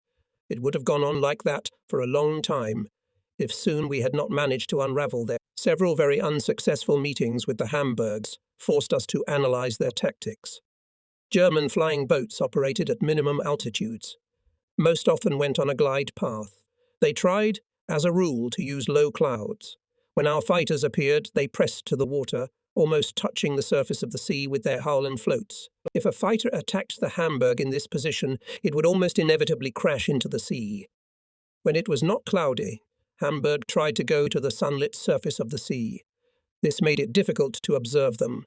It would have gone on like that for a long time, if soon we had not managed to unravel their several very unsuccessful meetings with the Hamburgs forced us to analyze their tactics. German flying boats operated at minimum altitudes. Most often went on a glide path. They tried, as a rule, to use low clouds. When our fighters appeared, they pressed to the water, almost touching the surface of the sea with their hull and floats. If a fighter attacked the Hamburg in this position, it would almost inevitably crash into the sea. When it was not cloudy, Hamburg tried to go to the sunlit surface of the sea. This made it difficult to observe them.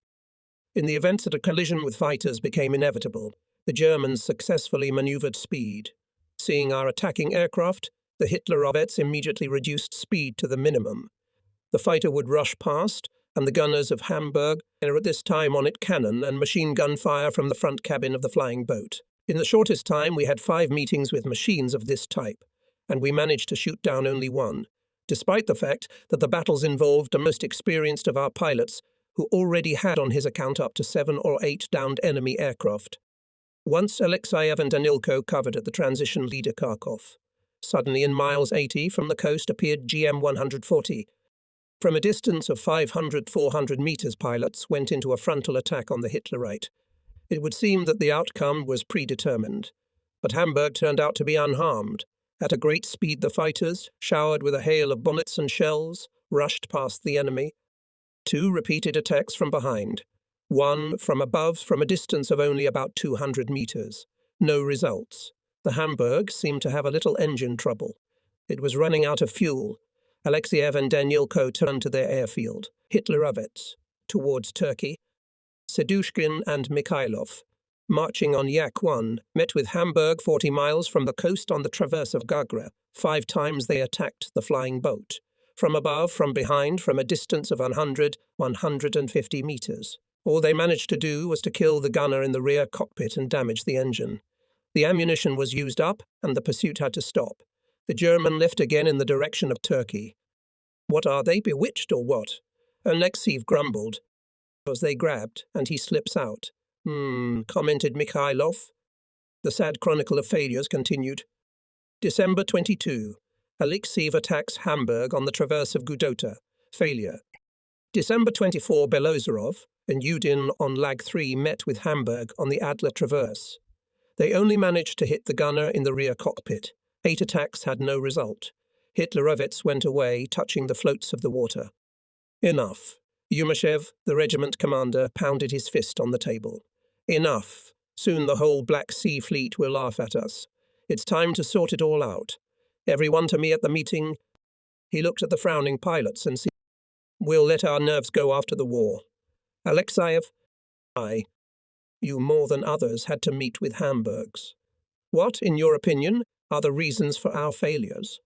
In the event that a collision with fighters became inevitable, the Germans successfully maneuvered speed. Seeing our attacking aircraft, the Hitlerovets immediately reduced speed to the minimum. The fighter would rush past, and the gunners of Hamburg were at this time on it cannon and machine gun fire from the front cabin of the flying boat. In the shortest time, we had 5 meetings with machines of this type, and we managed to shoot down only 1, despite the fact that the battles involved the most experienced of our pilots, who already had on his account up to 7 or 8 downed enemy aircraft. Once Alexeyev and Danilko covered at the transition leader Kharkov. Suddenly, in miles 80 from the coast, appeared GM-140. From a distance of 500–400 meters, pilots went into a frontal attack on the Hitlerite. It would seem that the outcome was predetermined, but Hamburg turned out to be unharmed. At a great speed, the fighters, showered with a hail of bullets and shells, rushed past the enemy. 2 repeated attacks from behind. 1 from above from a distance of only about 200 meters. No results. The Hamburg seemed to have a little engine trouble. It was running out of fuel. Alexeyev and Danilko turned to their airfield, Hitlerovets, towards Turkey. Sedushkin and Mikhailov, marching on Yak 1, met with Hamburg 40 miles from the coast on the traverse of Gagra. 5 times they attacked the flying boat. From above, from behind, from a distance of 150 meters. All they managed to do was to kill the gunner in the rear cockpit and damage the engine. The ammunition was used up, and the pursuit had to stop. The German left again in the direction of Turkey. What are they, bewitched or what? Alexeyev grumbled. As they grabbed, and he slips out. Commented Mikhailov. The sad chronicle of failures continued. December 22. Alexeyev attacks Hamburg on the traverse of Gudota. Failure. December 24. Belozerov and Udin on Lag 3 met with Hamburg on the Adler traverse. They only managed to hit the gunner in the rear cockpit. 8 attacks had no result. Hitlerovitz went away, touching the floats of the water. Enough. Yumashev, the regiment commander, pounded his fist on the table. Enough. Soon the whole Black Sea Fleet will laugh at us. It's time to sort it all out. Everyone to me at the meeting. He looked at the frowning pilots and said, "We'll let our nerves go after the war. Alexeyev, you more than others had to meet with Hamburgs. What, in your opinion, are the reasons for our failures?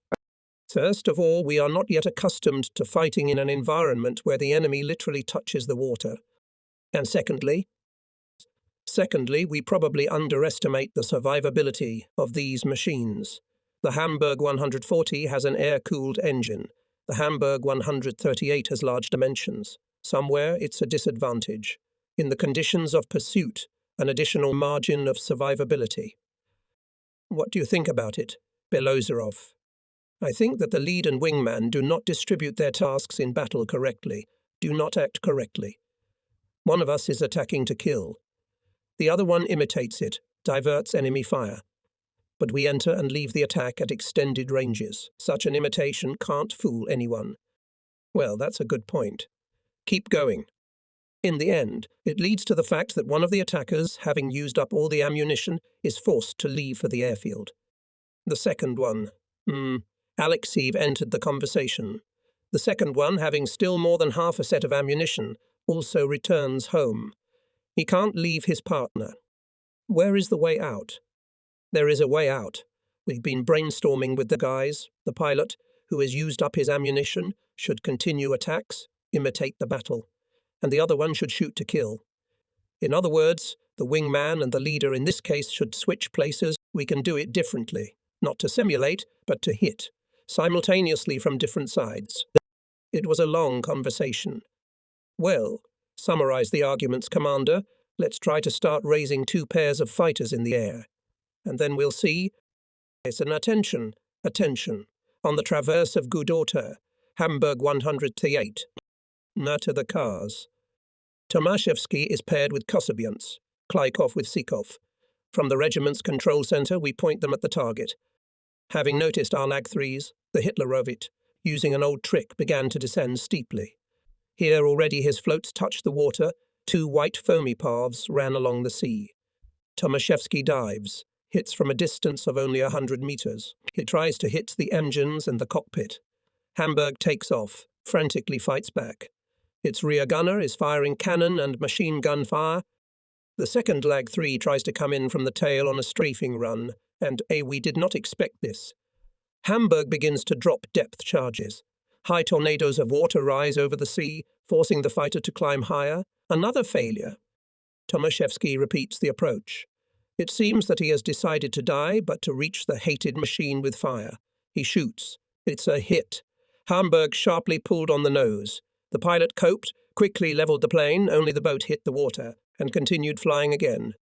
First of all, we are not yet accustomed to fighting in an environment where the enemy literally touches the water. And secondly, we probably underestimate the survivability of these machines. The Hamburg 140 has an air-cooled engine. The Hamburg 138 has large dimensions. Somewhere it's a disadvantage. In the conditions of pursuit, an additional margin of survivability. What do you think about it, Belozerov? I think that the lead and wingman do not distribute their tasks in battle correctly, do not act correctly. One of us is attacking to kill. The other one imitates it, diverts enemy fire. But we enter and leave the attack at extended ranges. Such an imitation can't fool anyone. Well, that's a good point. Keep going. In the end, it leads to the fact that one of the attackers, having used up all the ammunition, is forced to leave for the airfield. The second one. Alexeyev entered the conversation. The second one, having still more than half a set of ammunition, also returns home. He can't leave his partner. Where is the way out? There is a way out. We've been brainstorming with the guys. The pilot, who has used up his ammunition, should continue attacks, imitate the battle, and the other one should shoot to kill. In other words, the wingman and the leader in this case should switch places. We can do it differently, not to simulate, but to hit, simultaneously from different sides. It was a long conversation. Well, summarize the arguments, Commander. Let's try to start raising 2 pairs of fighters in the air. And then we'll see. Listen, attention. On the traverse of Gudauta, Hamburg 138. Now to the cars. Tomaszewski is paired with Kosobians, Klykov with Sikov. From the regiment's control center, we point them at the target. Having noticed our lag 3s, the Hitlerovit, using an old trick, began to descend steeply. Here already his floats touched the water. 2 white foamy paths ran along the sea. Tomaszewski dives, hits from a distance of only 100 meters. He tries to hit the engines and the cockpit. Hamburg takes off, frantically fights back. Its rear gunner is firing cannon and machine gun fire. The second lag 3 tries to come in from the tail on a strafing run, and we did not expect this. Hamburg begins to drop depth charges. High tornadoes of water rise over the sea, forcing the fighter to climb higher. Another failure. Tomaszewski repeats the approach. It seems that he has decided to die, but to reach the hated machine with fire. He shoots. It's a hit. Hamburg sharply pulled on the nose. The pilot coped, quickly leveled the plane, only the boat hit the water, and continued flying again.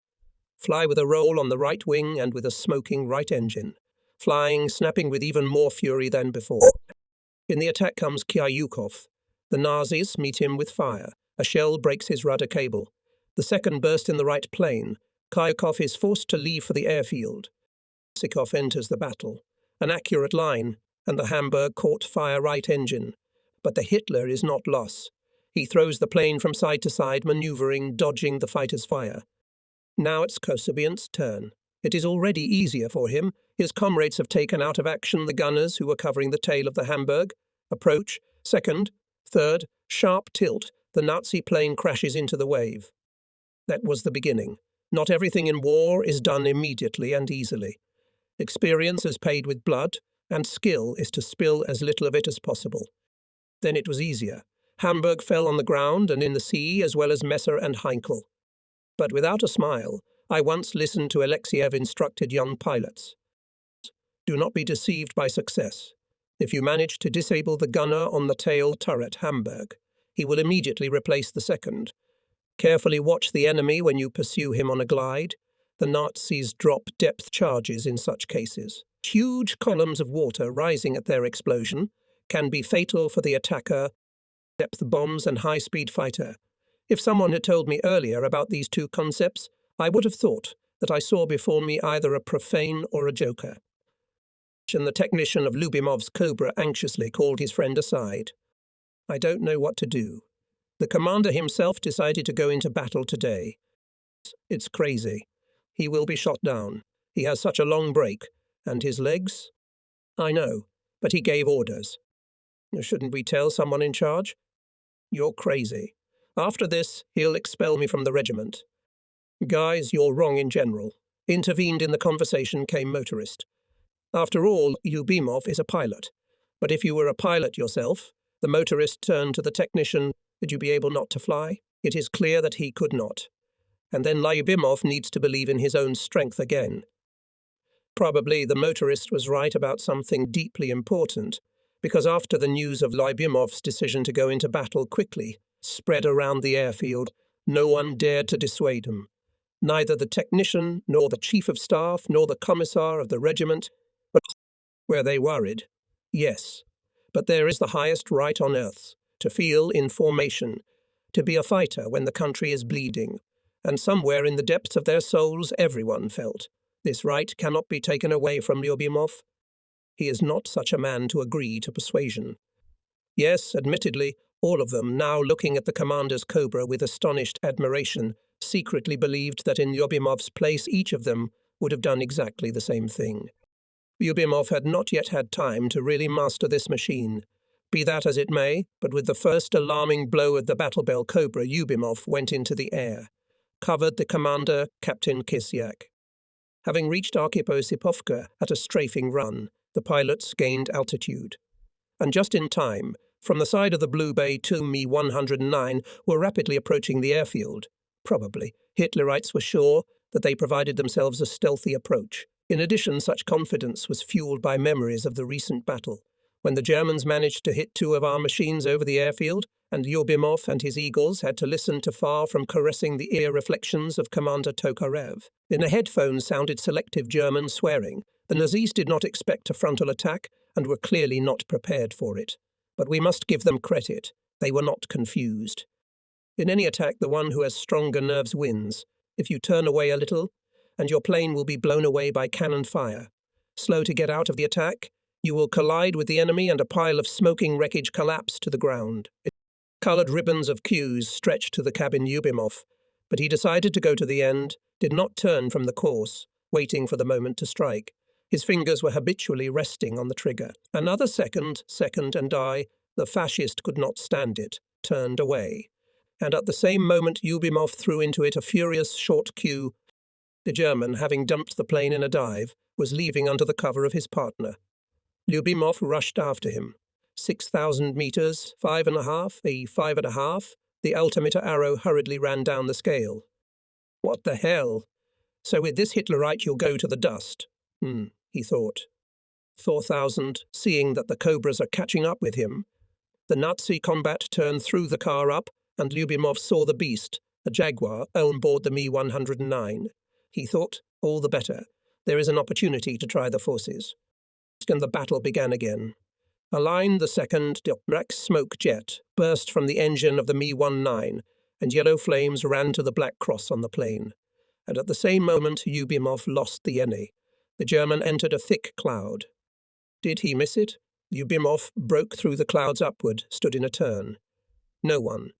Fly with a roll on the right wing and with a smoking right engine. Flying, snapping with even more fury than before. In the attack comes Kyryukov. The Nazis meet him with fire. A shell breaks his rudder cable. The second burst in the right plane. Kyryukov is forced to leave for the airfield. Sikov enters the battle. An accurate line, and the Hamburg caught fire right engine. But the Hitler is not lost. He throws the plane from side to side, maneuvering, dodging the fighter's fire. Now it's Kosobian's turn. It is already easier for him. His comrades have taken out of action the gunners who were covering the tail of the Hamburg. Approach, second, third, sharp tilt. The Nazi plane crashes into the wave. That was the beginning. Not everything in war is done immediately and easily. Experience is paid with blood, and skill is to spill as little of it as possible. Then it was easier. Hamburg fell on the ground and in the sea, as well as Messer and Heinkel. But without a smile, I once listened to Alexeyev instructed young pilots. Do not be deceived by success. If you manage to disable the gunner on the tail turret Hamburg, he will immediately replace the second. Carefully watch the enemy when you pursue him on a glide. The Nazis drop depth charges in such cases. Huge columns of water rising at their explosion can be fatal for the attacker, depth bombs and high-speed fighter. If someone had told me earlier about these 2 concepts, I would have thought that I saw before me either a profane or a joker. and the technician of Lyubimov's Cobra anxiously called his friend aside. I don't know what to do. The commander himself decided to go into battle today. It's crazy. He will be shot down. He has such a long break. And his legs? I know, but he gave orders. Shouldn't we tell someone in charge? You're crazy. After this, he'll expel me from the regiment. Guys, you're wrong in general. Intervened in the conversation came motorist. After all, Lyubimov is a pilot. But if you were a pilot yourself, the motorist turned to the technician, would you be able not to fly? It is clear that he could not. And then Lyubimov needs to believe in his own strength again. Probably the motorist was right about something deeply important, because after the news of Lyubimov's decision to go into battle quickly spread around the airfield, no one dared to dissuade him. Neither the technician, nor the chief of staff, nor the commissar of the regiment. But were they worried? Yes. But there is the highest right on earth, to feel in formation, to be a fighter when the country is bleeding. And somewhere in the depths of their souls everyone felt. This right cannot be taken away from Lyubimov. He is not such a man to agree to persuasion. Yes, admittedly, all of them, now looking at the commander's Cobra with astonished admiration, secretly believed that in Lyubimov's place each of them would have done exactly the same thing. Lyubimov had not yet had time to really master this machine. Be that as it may, but with the first alarming blow of the battle bell Cobra, Lyubimov went into the air, covered the commander, Captain Kisyak. Having reached Arkhipov at a strafing run, the pilots gained altitude. And just in time, from the side of the Blue Bay, two Mi-109 were rapidly approaching the airfield. Probably, Hitlerites were sure that they provided themselves a stealthy approach. In addition, such confidence was fueled by memories of the recent battle, when the Germans managed to hit two of our machines over the airfield, and Lyubimov and his Eagles had to listen to far from caressing the ear reflections of Commander Tokarev. In the headphones sounded selective German swearing. The Nazis did not expect a frontal attack and were clearly not prepared for it. But we must give them credit. They were not confused. In any attack, the one who has stronger nerves wins. If you turn away a little, and your plane will be blown away by cannon fire. Slow to get out of the attack, you will collide with the enemy and a pile of smoking wreckage collapse to the ground. Coloured ribbons of cues stretched to the cabin Lyubimov, but he decided to go to the end, did not turn from the course, waiting for the moment to strike. His fingers were habitually resting on the trigger. Another second, and I, the fascist could not stand it, turned away. And at the same moment Lyubimov threw into it a furious short cue. The German, having dumped the plane in a dive, was leaving under the cover of his partner. Lyubimov rushed after him. 6,000 meters, 5.5, 5.5. The altimeter arrow hurriedly ran down the scale. What the hell? So with this Hitlerite you'll go to the dust. He thought. 4,000, seeing that the Cobras are catching up with him. The Nazi combat turned through the car up, and Lyubimov saw the beast, a Jaguar, on board the Mi-109. He thought, all the better. There is an opportunity to try the forces. And the battle began again. A line, the second, black smoke jet, burst from the engine of the Mi-19, and yellow flames ran to the black cross on the plane. And at the same moment, Lyubimov lost the Yeni. The German entered a thick cloud. Did he miss it? Lyubimov broke through the clouds upward, stood in a turn. No one.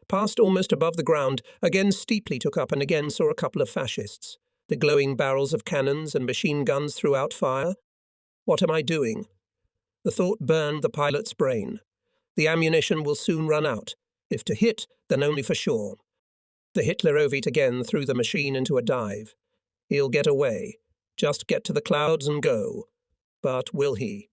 Passed almost above the ground, again steeply took up and again saw a couple of fascists. The glowing barrels of cannons and machine guns threw out fire. What am I doing? The thought burned the pilot's brain. The ammunition will soon run out. If to hit, then only for sure. The Hitlerovite again threw the machine into a dive. He'll get away. Just get to the clouds and go. But will he?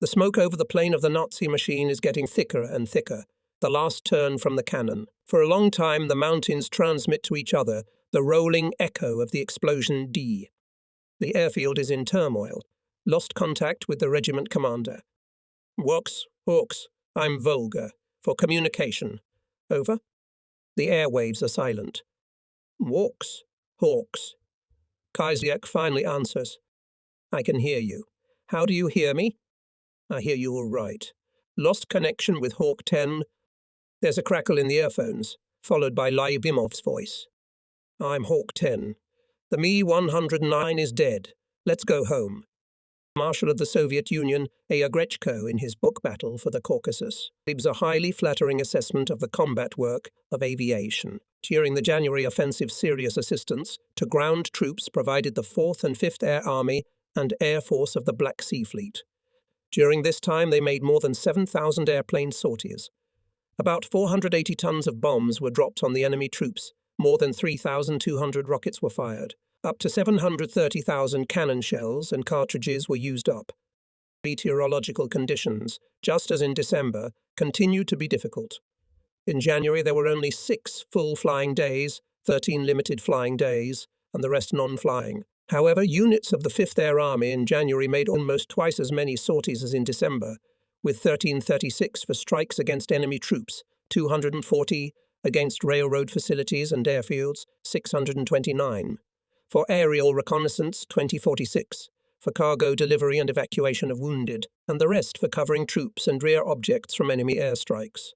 The smoke over the plane of the Nazi machine is getting thicker and thicker. The last turn from the cannon. For a long time the mountains transmit to each other the rolling echo of the explosion D. The airfield is in turmoil. Lost contact with the regiment commander. Hawks, I'm Volga. For communication. Over. The airwaves are silent. Hawks. Kisyak finally answers. I can hear you. How do you hear me? I hear you all right. Lost connection with Hawk 10. There's a crackle in the earphones, followed by Lyubimov's voice. I'm Hawk 10. The Mi-109 is dead. Let's go home. Marshal of the Soviet Union, A. Grechko, in his book Battle for the Caucasus, gives a highly flattering assessment of the combat work of aviation. During the January offensive, serious assistance to ground troops provided the 4th and 5th Air Army and Air Force of the Black Sea Fleet. During this time, they made more than 7,000 airplane sorties. About 480 tons of bombs were dropped on the enemy troops, more than 3,200 rockets were fired. Up to 730,000 cannon shells and cartridges were used up. Meteorological conditions, just as in December, continued to be difficult. In January, there were only 6 full flying days, 13 limited flying days, and the rest non-flying. However, units of the 5th Air Army in January made almost twice as many sorties as in December, with 1336 for strikes against enemy troops, 240 against railroad facilities and airfields, 629. For aerial reconnaissance, 2046, for cargo delivery and evacuation of wounded, and the rest for covering troops and rear objects from enemy airstrikes.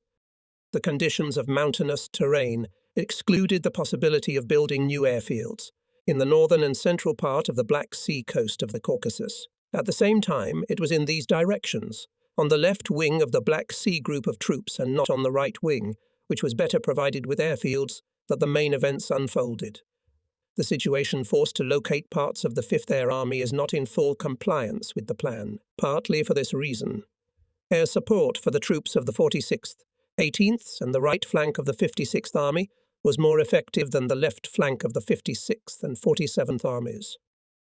The conditions of mountainous terrain excluded the possibility of building new airfields in the northern and central part of the Black Sea coast of the Caucasus. At the same time, it was in these directions, on the left wing of the Black Sea group of troops and not on the right wing, which was better provided with airfields, that the main events unfolded. The situation forced to locate parts of the 5th Air Army is not in full compliance with the plan, partly for this reason. Air support for the troops of the 46th, 18th and the right flank of the 56th Army was more effective than the left flank of the 56th and 47th Armies.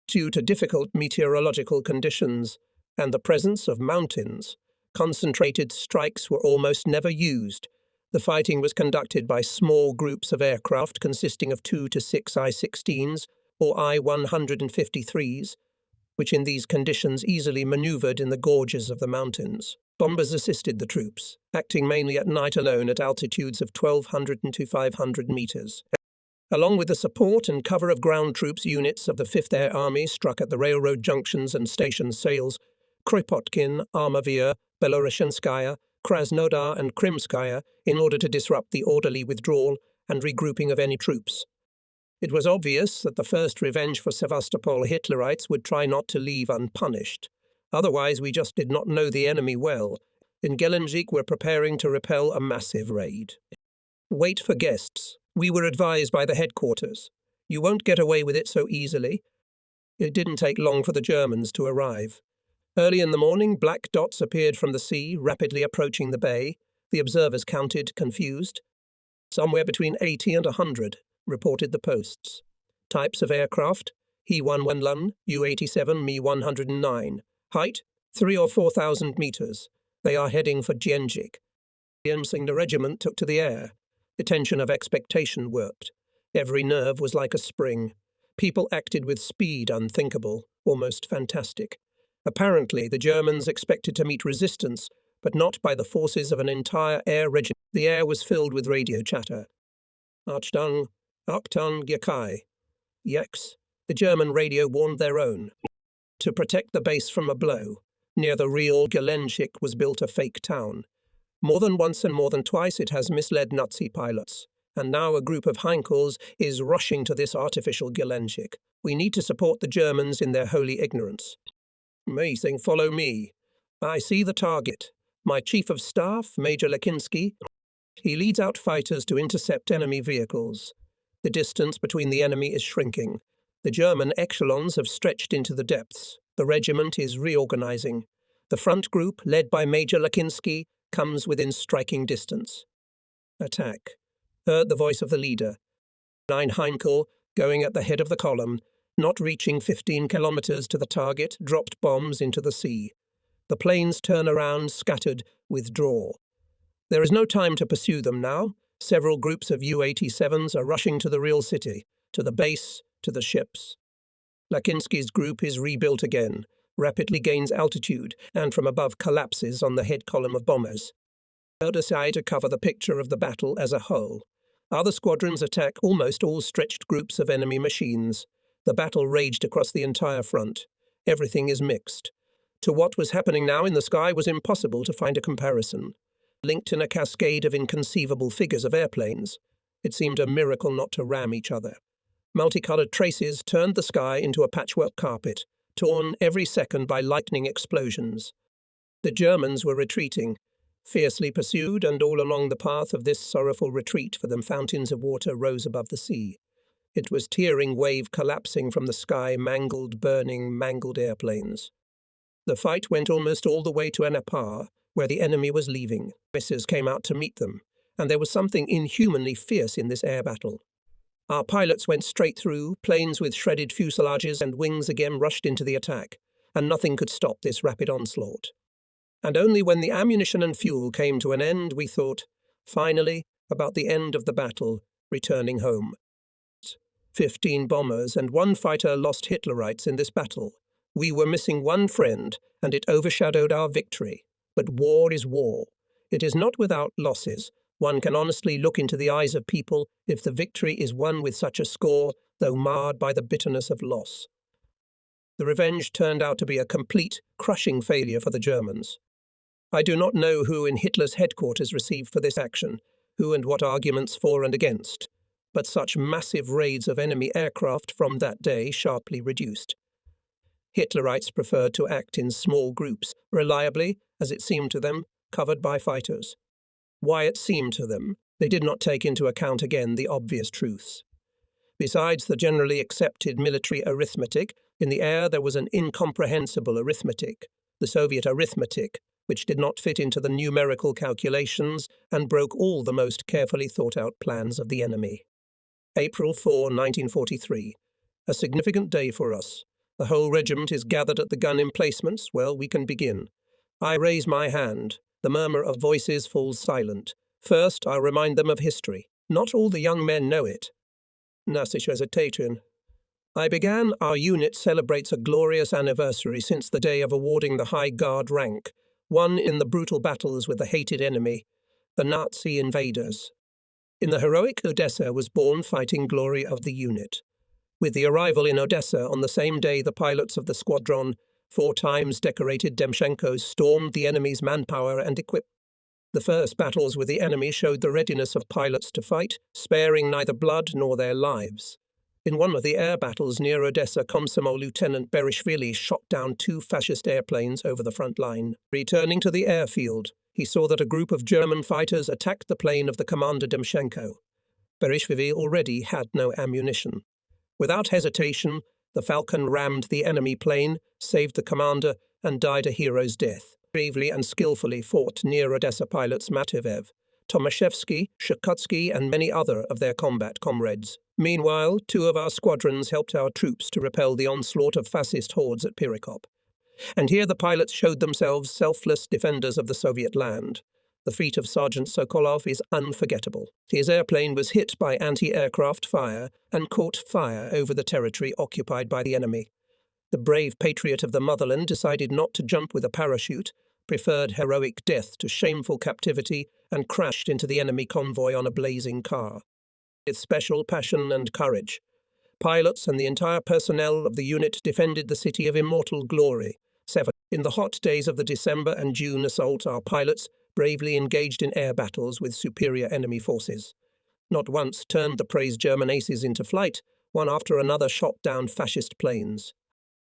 Due to difficult meteorological conditions and the presence of mountains, concentrated strikes were almost never used. The fighting was conducted by small groups of aircraft consisting of 2 to 6 I-16s or I-153s, which in these conditions easily maneuvered in the gorges of the mountains. Bombers assisted the troops, acting mainly at night alone at altitudes of 1,200 to 500 meters. Along with the support and cover of ground troops, units of the 5th Air Army struck at the railroad junctions and station sales, Kropotkin, Armavir, Belorushenskaya, Krasnodar and Krimskaya in order to disrupt the orderly withdrawal and regrouping of any troops. It was obvious that the first revenge for Sevastopol Hitlerites would try not to leave unpunished. Otherwise, we just did not know the enemy well. In Gelendzhik, we're preparing to repel a massive raid. Wait for guests. We were advised by the headquarters. You won't get away with it so easily. It didn't take long for the Germans to arrive. Early in the morning, black dots appeared from the sea, rapidly approaching the bay. The observers counted, confused. Somewhere between 80 and 100, reported the posts. Types of aircraft: He-111, U-87, Mi-109. Height: 3,000 or 4,000 meters. They are heading for Gelendzhik. The Emsingner regiment took to the air. The tension of expectation worked. Every nerve was like a spring. People acted with speed unthinkable, almost fantastic. Apparently, the Germans expected to meet resistance, but not by the forces of an entire air regiment. The air was filled with radio chatter. Achtung, Achtung, Yakai. Yex. The German radio warned their own. To protect the base from a blow, near the real Gelendzhik was built a fake town. More than once and more than twice it has misled Nazi pilots, and now a group of Heinkels is rushing to this artificial Gelendzhik. We need to support the Germans in their holy ignorance. Amazing, follow me. I see the target. My Chief of Staff, Major Lakinsky. He leads out fighters to intercept enemy vehicles. The distance between the enemy is shrinking. The German echelons have stretched into the depths. The regiment is reorganizing. The front group, led by Major Lakinsky, comes within striking distance. Attack. Heard the voice of the leader. 9 Heinkel, going at the head of the column, not reaching 15 kilometers to the target, dropped bombs into the sea. The planes turn around, scattered, withdraw. There is no time to pursue them now. Several groups of U-87s are rushing to the real city, to the base, to the ships. Lakinsky's group is rebuilt again, rapidly gains altitude, and from above collapses on the head column of bombers. They'll decide to cover the picture of the battle as a whole. Other squadrons attack almost all stretched groups of enemy machines. The battle raged across the entire front. Everything is mixed. To what was happening now in the sky was impossible to find a comparison. Linked in a cascade of inconceivable figures of airplanes, it seemed a miracle not to ram each other. Multicolored traces turned the sky into a patchwork carpet, torn every second by lightning explosions. The Germans were retreating, fiercely pursued, and all along the path of this sorrowful retreat for them fountains of water rose above the sea. It was tearing wave collapsing from the sky, mangled, burning, mangled airplanes. The fight went almost all the way to Anapar, where the enemy was leaving. Missiles came out to meet them, and there was something inhumanly fierce in this air battle. Our pilots went straight through, planes with shredded fuselages and wings again rushed into the attack, and nothing could stop this rapid onslaught. And only when the ammunition and fuel came to an end, we thought, finally, about the end of the battle, returning home. 15 bombers and 1 fighter lost Hitlerites in this battle. We were missing 1 friend, and it overshadowed our victory. But war is war. It is not without losses. One can honestly look into the eyes of people if the victory is won with such a score, though marred by the bitterness of loss. The revenge turned out to be a complete, crushing failure for the Germans. I do not know who in Hitler's headquarters received for this action, who and what arguments for and against, but such massive raids of enemy aircraft from that day sharply reduced. Hitlerites preferred to act in small groups, reliably, as it seemed to them, covered by fighters. Why it seemed to them, they did not take into account again the obvious truths. Besides the generally accepted military arithmetic, in the air there was an incomprehensible arithmetic, the Soviet arithmetic, which did not fit into the numerical calculations and broke all the most carefully thought-out plans of the enemy. April 4, 1943. A significant day for us. The whole regiment is gathered at the gun emplacements. Well, we can begin. I raise my hand. The murmur of voices falls silent. First, I'll remind them of history. Not all the young men know it. I began, our unit celebrates a glorious anniversary since the day of awarding the High Guard rank, won in the brutal battles with the hated enemy, the Nazi invaders. In the heroic Odessa was born fighting glory of the unit. With the arrival in Odessa on the same day, the pilots of the squadron, 4 times decorated Demchenkos, stormed the enemy's manpower and equipment. The first battles with the enemy showed the readiness of pilots to fight, sparing neither blood nor their lives. In one of the air battles near Odessa, Komsomol Lieutenant Berishvili shot down 2 fascist airplanes over the front line. Returning to the airfield, he saw that a group of German fighters attacked the plane of the commander Demchenko. Berishvili already had no ammunition. Without hesitation, the Falcon rammed the enemy plane, saved the commander, and died a hero's death. Bravely and skillfully fought near Odessa pilots Matevev, Tomaszewski, Shukotsky, and many other of their combat comrades. Meanwhile, 2 of our squadrons helped our troops to repel the onslaught of fascist hordes at Pirikop. And here the pilots showed themselves selfless defenders of the Soviet land. The feat of Sergeant Sokolov is unforgettable. His airplane was hit by anti-aircraft fire and caught fire over the territory occupied by the enemy. The brave patriot of the motherland decided not to jump with a parachute, preferred heroic death to shameful captivity, and crashed into the enemy convoy on a blazing car. With special passion and courage, pilots and the entire personnel of the unit defended the city of immortal glory. 7. In the hot days of the December and June assault, our pilots bravely engaged in air battles with superior enemy forces. Not once turned the praised German aces into flight, one after another shot down fascist planes.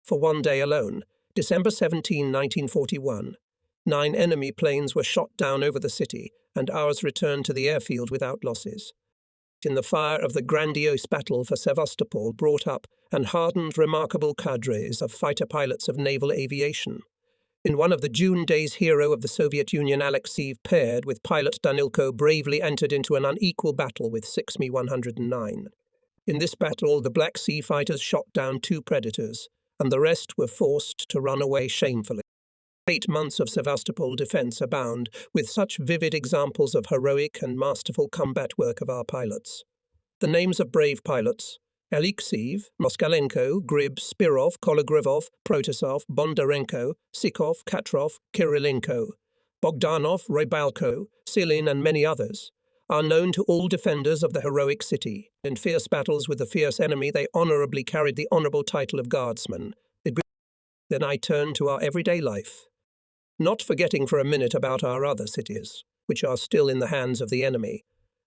For one day alone, December 17, 1941, 9 enemy planes were shot down over the city, and ours returned to the airfield without losses. In the fire of the grandiose battle for Sevastopol brought up and hardened remarkable cadres of fighter pilots of naval aviation. In one of the June days, hero of the Soviet Union Alexeyev paired with pilot Danilko bravely entered into an unequal battle with 6 Mi-109. In this battle, the Black Sea fighters shot down 2 Predators, and the rest were forced to run away shamefully. 8 months of Sevastopol defense abound with such vivid examples of heroic and masterful combat work of our pilots. The names of brave pilots: Alexeyev, Moskalenko, Grib, Spirov, Kologrevov, Protasov, Bondarenko, Sikov, Katrov, Kirilenko, Bogdanov, Rybalko, Silin, and many others, are known to all defenders of the heroic city. In fierce battles with the fierce enemy, they honorably carried the honorable title of guardsmen. Then I turn to our everyday life, not forgetting for a minute about our other cities, which are still in the hands of the enemy.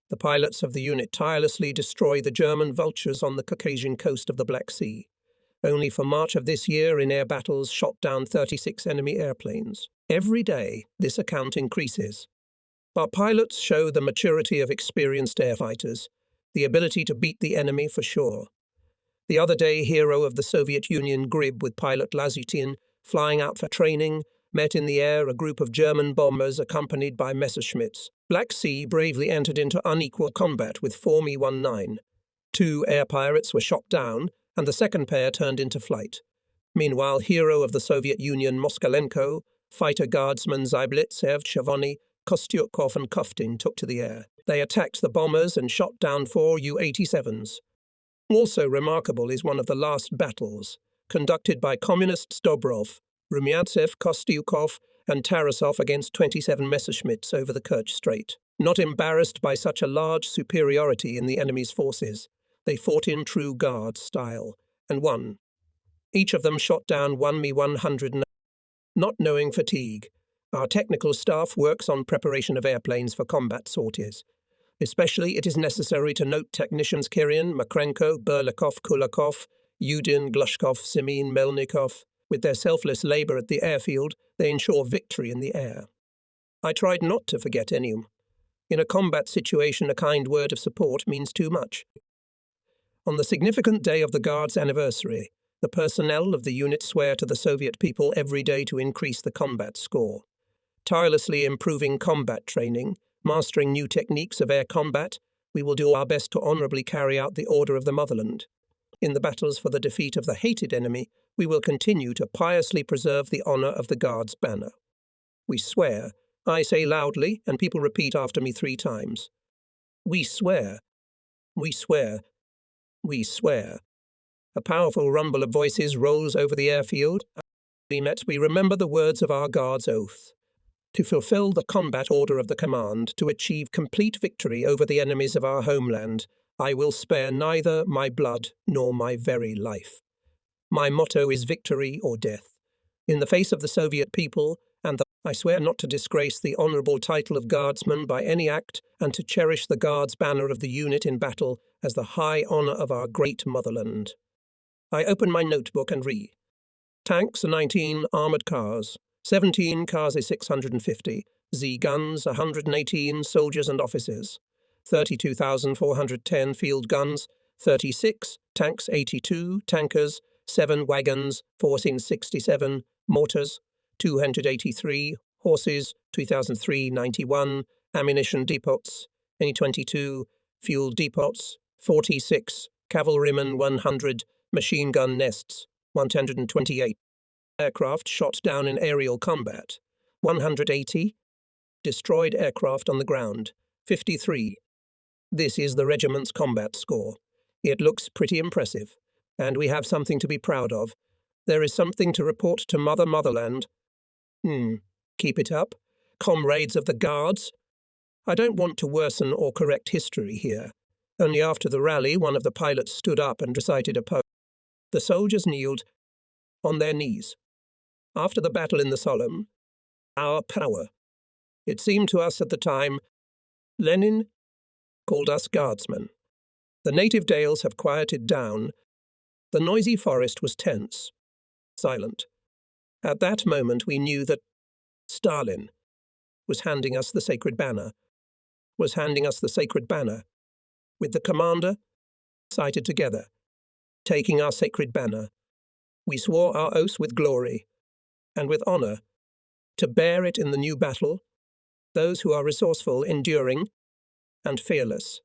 The pilots of the unit tirelessly destroy the German vultures on the Caucasian coast of the Black Sea. Only for March of this year in air battles shot down 36 enemy airplanes. Every day, this account increases. Our pilots show the maturity of experienced airfighters, the ability to beat the enemy for sure. The other day, hero of the Soviet Union Grib with pilot Lazutin, flying out for training, met in the air a group of German bombers accompanied by Messerschmitts. Black Sea bravely entered into unequal combat with 4 Mi-19. 2 air pirates were shot down, and the second pair turned into flight. Meanwhile, hero of the Soviet Union Moskalenko, fighter guardsmen Zyblitsev, Chavony, Kostyukov and Kuftin took to the air. They attacked the bombers and shot down 4 U-87s. Also remarkable is one of the last battles, conducted by Communists Dobrov, Rumyantsev, Kostyukov and Tarasov against 27 Messerschmitts over the Kerch Strait. Not embarrassed by such a large superiority in the enemy's forces, they fought in true Guard style, and won. Each of them shot down 1 Mi-100. Not knowing fatigue, our technical staff works on preparation of airplanes for combat sorties. Especially it is necessary to note technicians Kirian, Makrenko, Berlikov, Kulakov, Yudin, Glushkov, Simin, Melnikov. With their selfless labour at the airfield, they ensure victory in the air. I tried not to forget anyone. In a combat situation, a kind word of support means too much. On the significant day of the Guard's anniversary, the personnel of the unit swear to the Soviet people every day to increase the combat score. Tirelessly improving combat training, mastering new techniques of air combat, we will do our best to honourably carry out the order of the motherland. In the battles for the defeat of the hated enemy, we will continue to piously preserve the honour of the Guard's banner. We swear, I say loudly, and people repeat after me 3 times. We swear, we swear, we swear. A powerful rumble of voices rolls over the airfield. We remember the words of our Guard's oath. To fulfill the combat order of the command, to achieve complete victory over the enemies of our homeland, I will spare neither my blood nor my very life. My motto is victory or death. In the face of the Soviet people, I swear not to disgrace the honourable title of Guardsman by any act, and to cherish the Guard's banner of the unit in battle as the high honour of our great motherland. I open my notebook and read. Tanks, 19 armoured cars, 17 cars 650, Z guns, 118 soldiers and officers, 32,410 field guns, 36 tanks, 82 tankers, 7 wagons, 1467 mortars, 283 horses, 2,391 ammunition depots, any 22 fuel depots, 46 cavalrymen, 100 machine gun nests, 128 aircraft shot down in aerial combat, 180 destroyed aircraft on the ground, 53. This is the regiment's combat score. It looks pretty impressive, and we have something to be proud of. There is something to report to Motherland. Keep it up, comrades of the Guards. I don't want to worsen or correct history here. Only after the rally, one of the pilots stood up and recited a poem. The soldiers kneeled on their knees. After the battle in the Somme, our power. It seemed to us at the time, Lenin called us Guardsmen. The native dales have quieted down. The noisy forest was tense, silent. At that moment we knew that Stalin was handing us the sacred banner, with the commander sighted together, taking our sacred banner. We swore our oath with glory and with honour to bear it in the new battle. Those who are resourceful, enduring, and fearless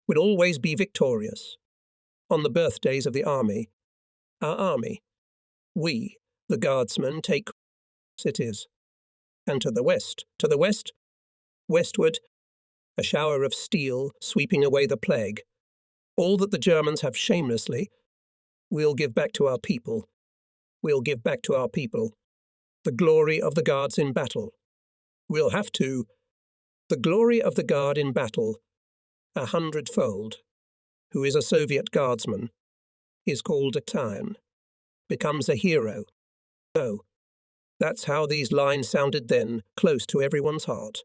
will always be victorious. On the birthdays of the army, our army, we, the Guardsmen, take cities. And to the westward, a shower of steel sweeping away the plague. All that the Germans have shamelessly, we'll give back to our people. We'll give back to our people. The glory of the Guards in battle. We'll have to. The glory of the Guard in battle, 100-fold, who is a Soviet Guardsman, is called a Tian, becomes a hero. Oh, that's how these lines sounded then, close to everyone's heart.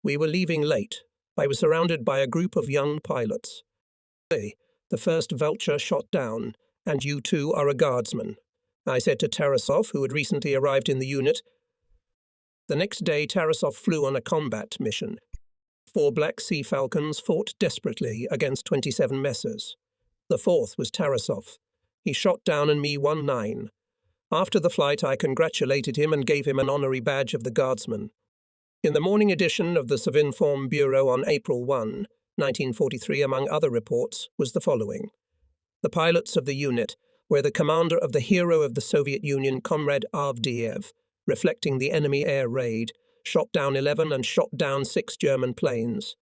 We were leaving late. I was surrounded by a group of young pilots. The first vulture shot down, And you too are a guardsman, I said to Tarasov, who had recently arrived in the unit. The next day, Tarasov flew on a combat mission. 4 Black Sea Falcons fought desperately against 27 Messers. The 4th was Tarasov. He shot down an Mi-19. After the flight, I congratulated him and gave him an honorary badge of the Guardsman. In the morning edition of the Sovinform Bureau on April 1, 1943, among other reports, was the following. The pilots of the unit were the commander of the hero of the Soviet Union, Comrade Avdiev, reflecting the enemy air raid, shot down 11 and shot down 6 German planes.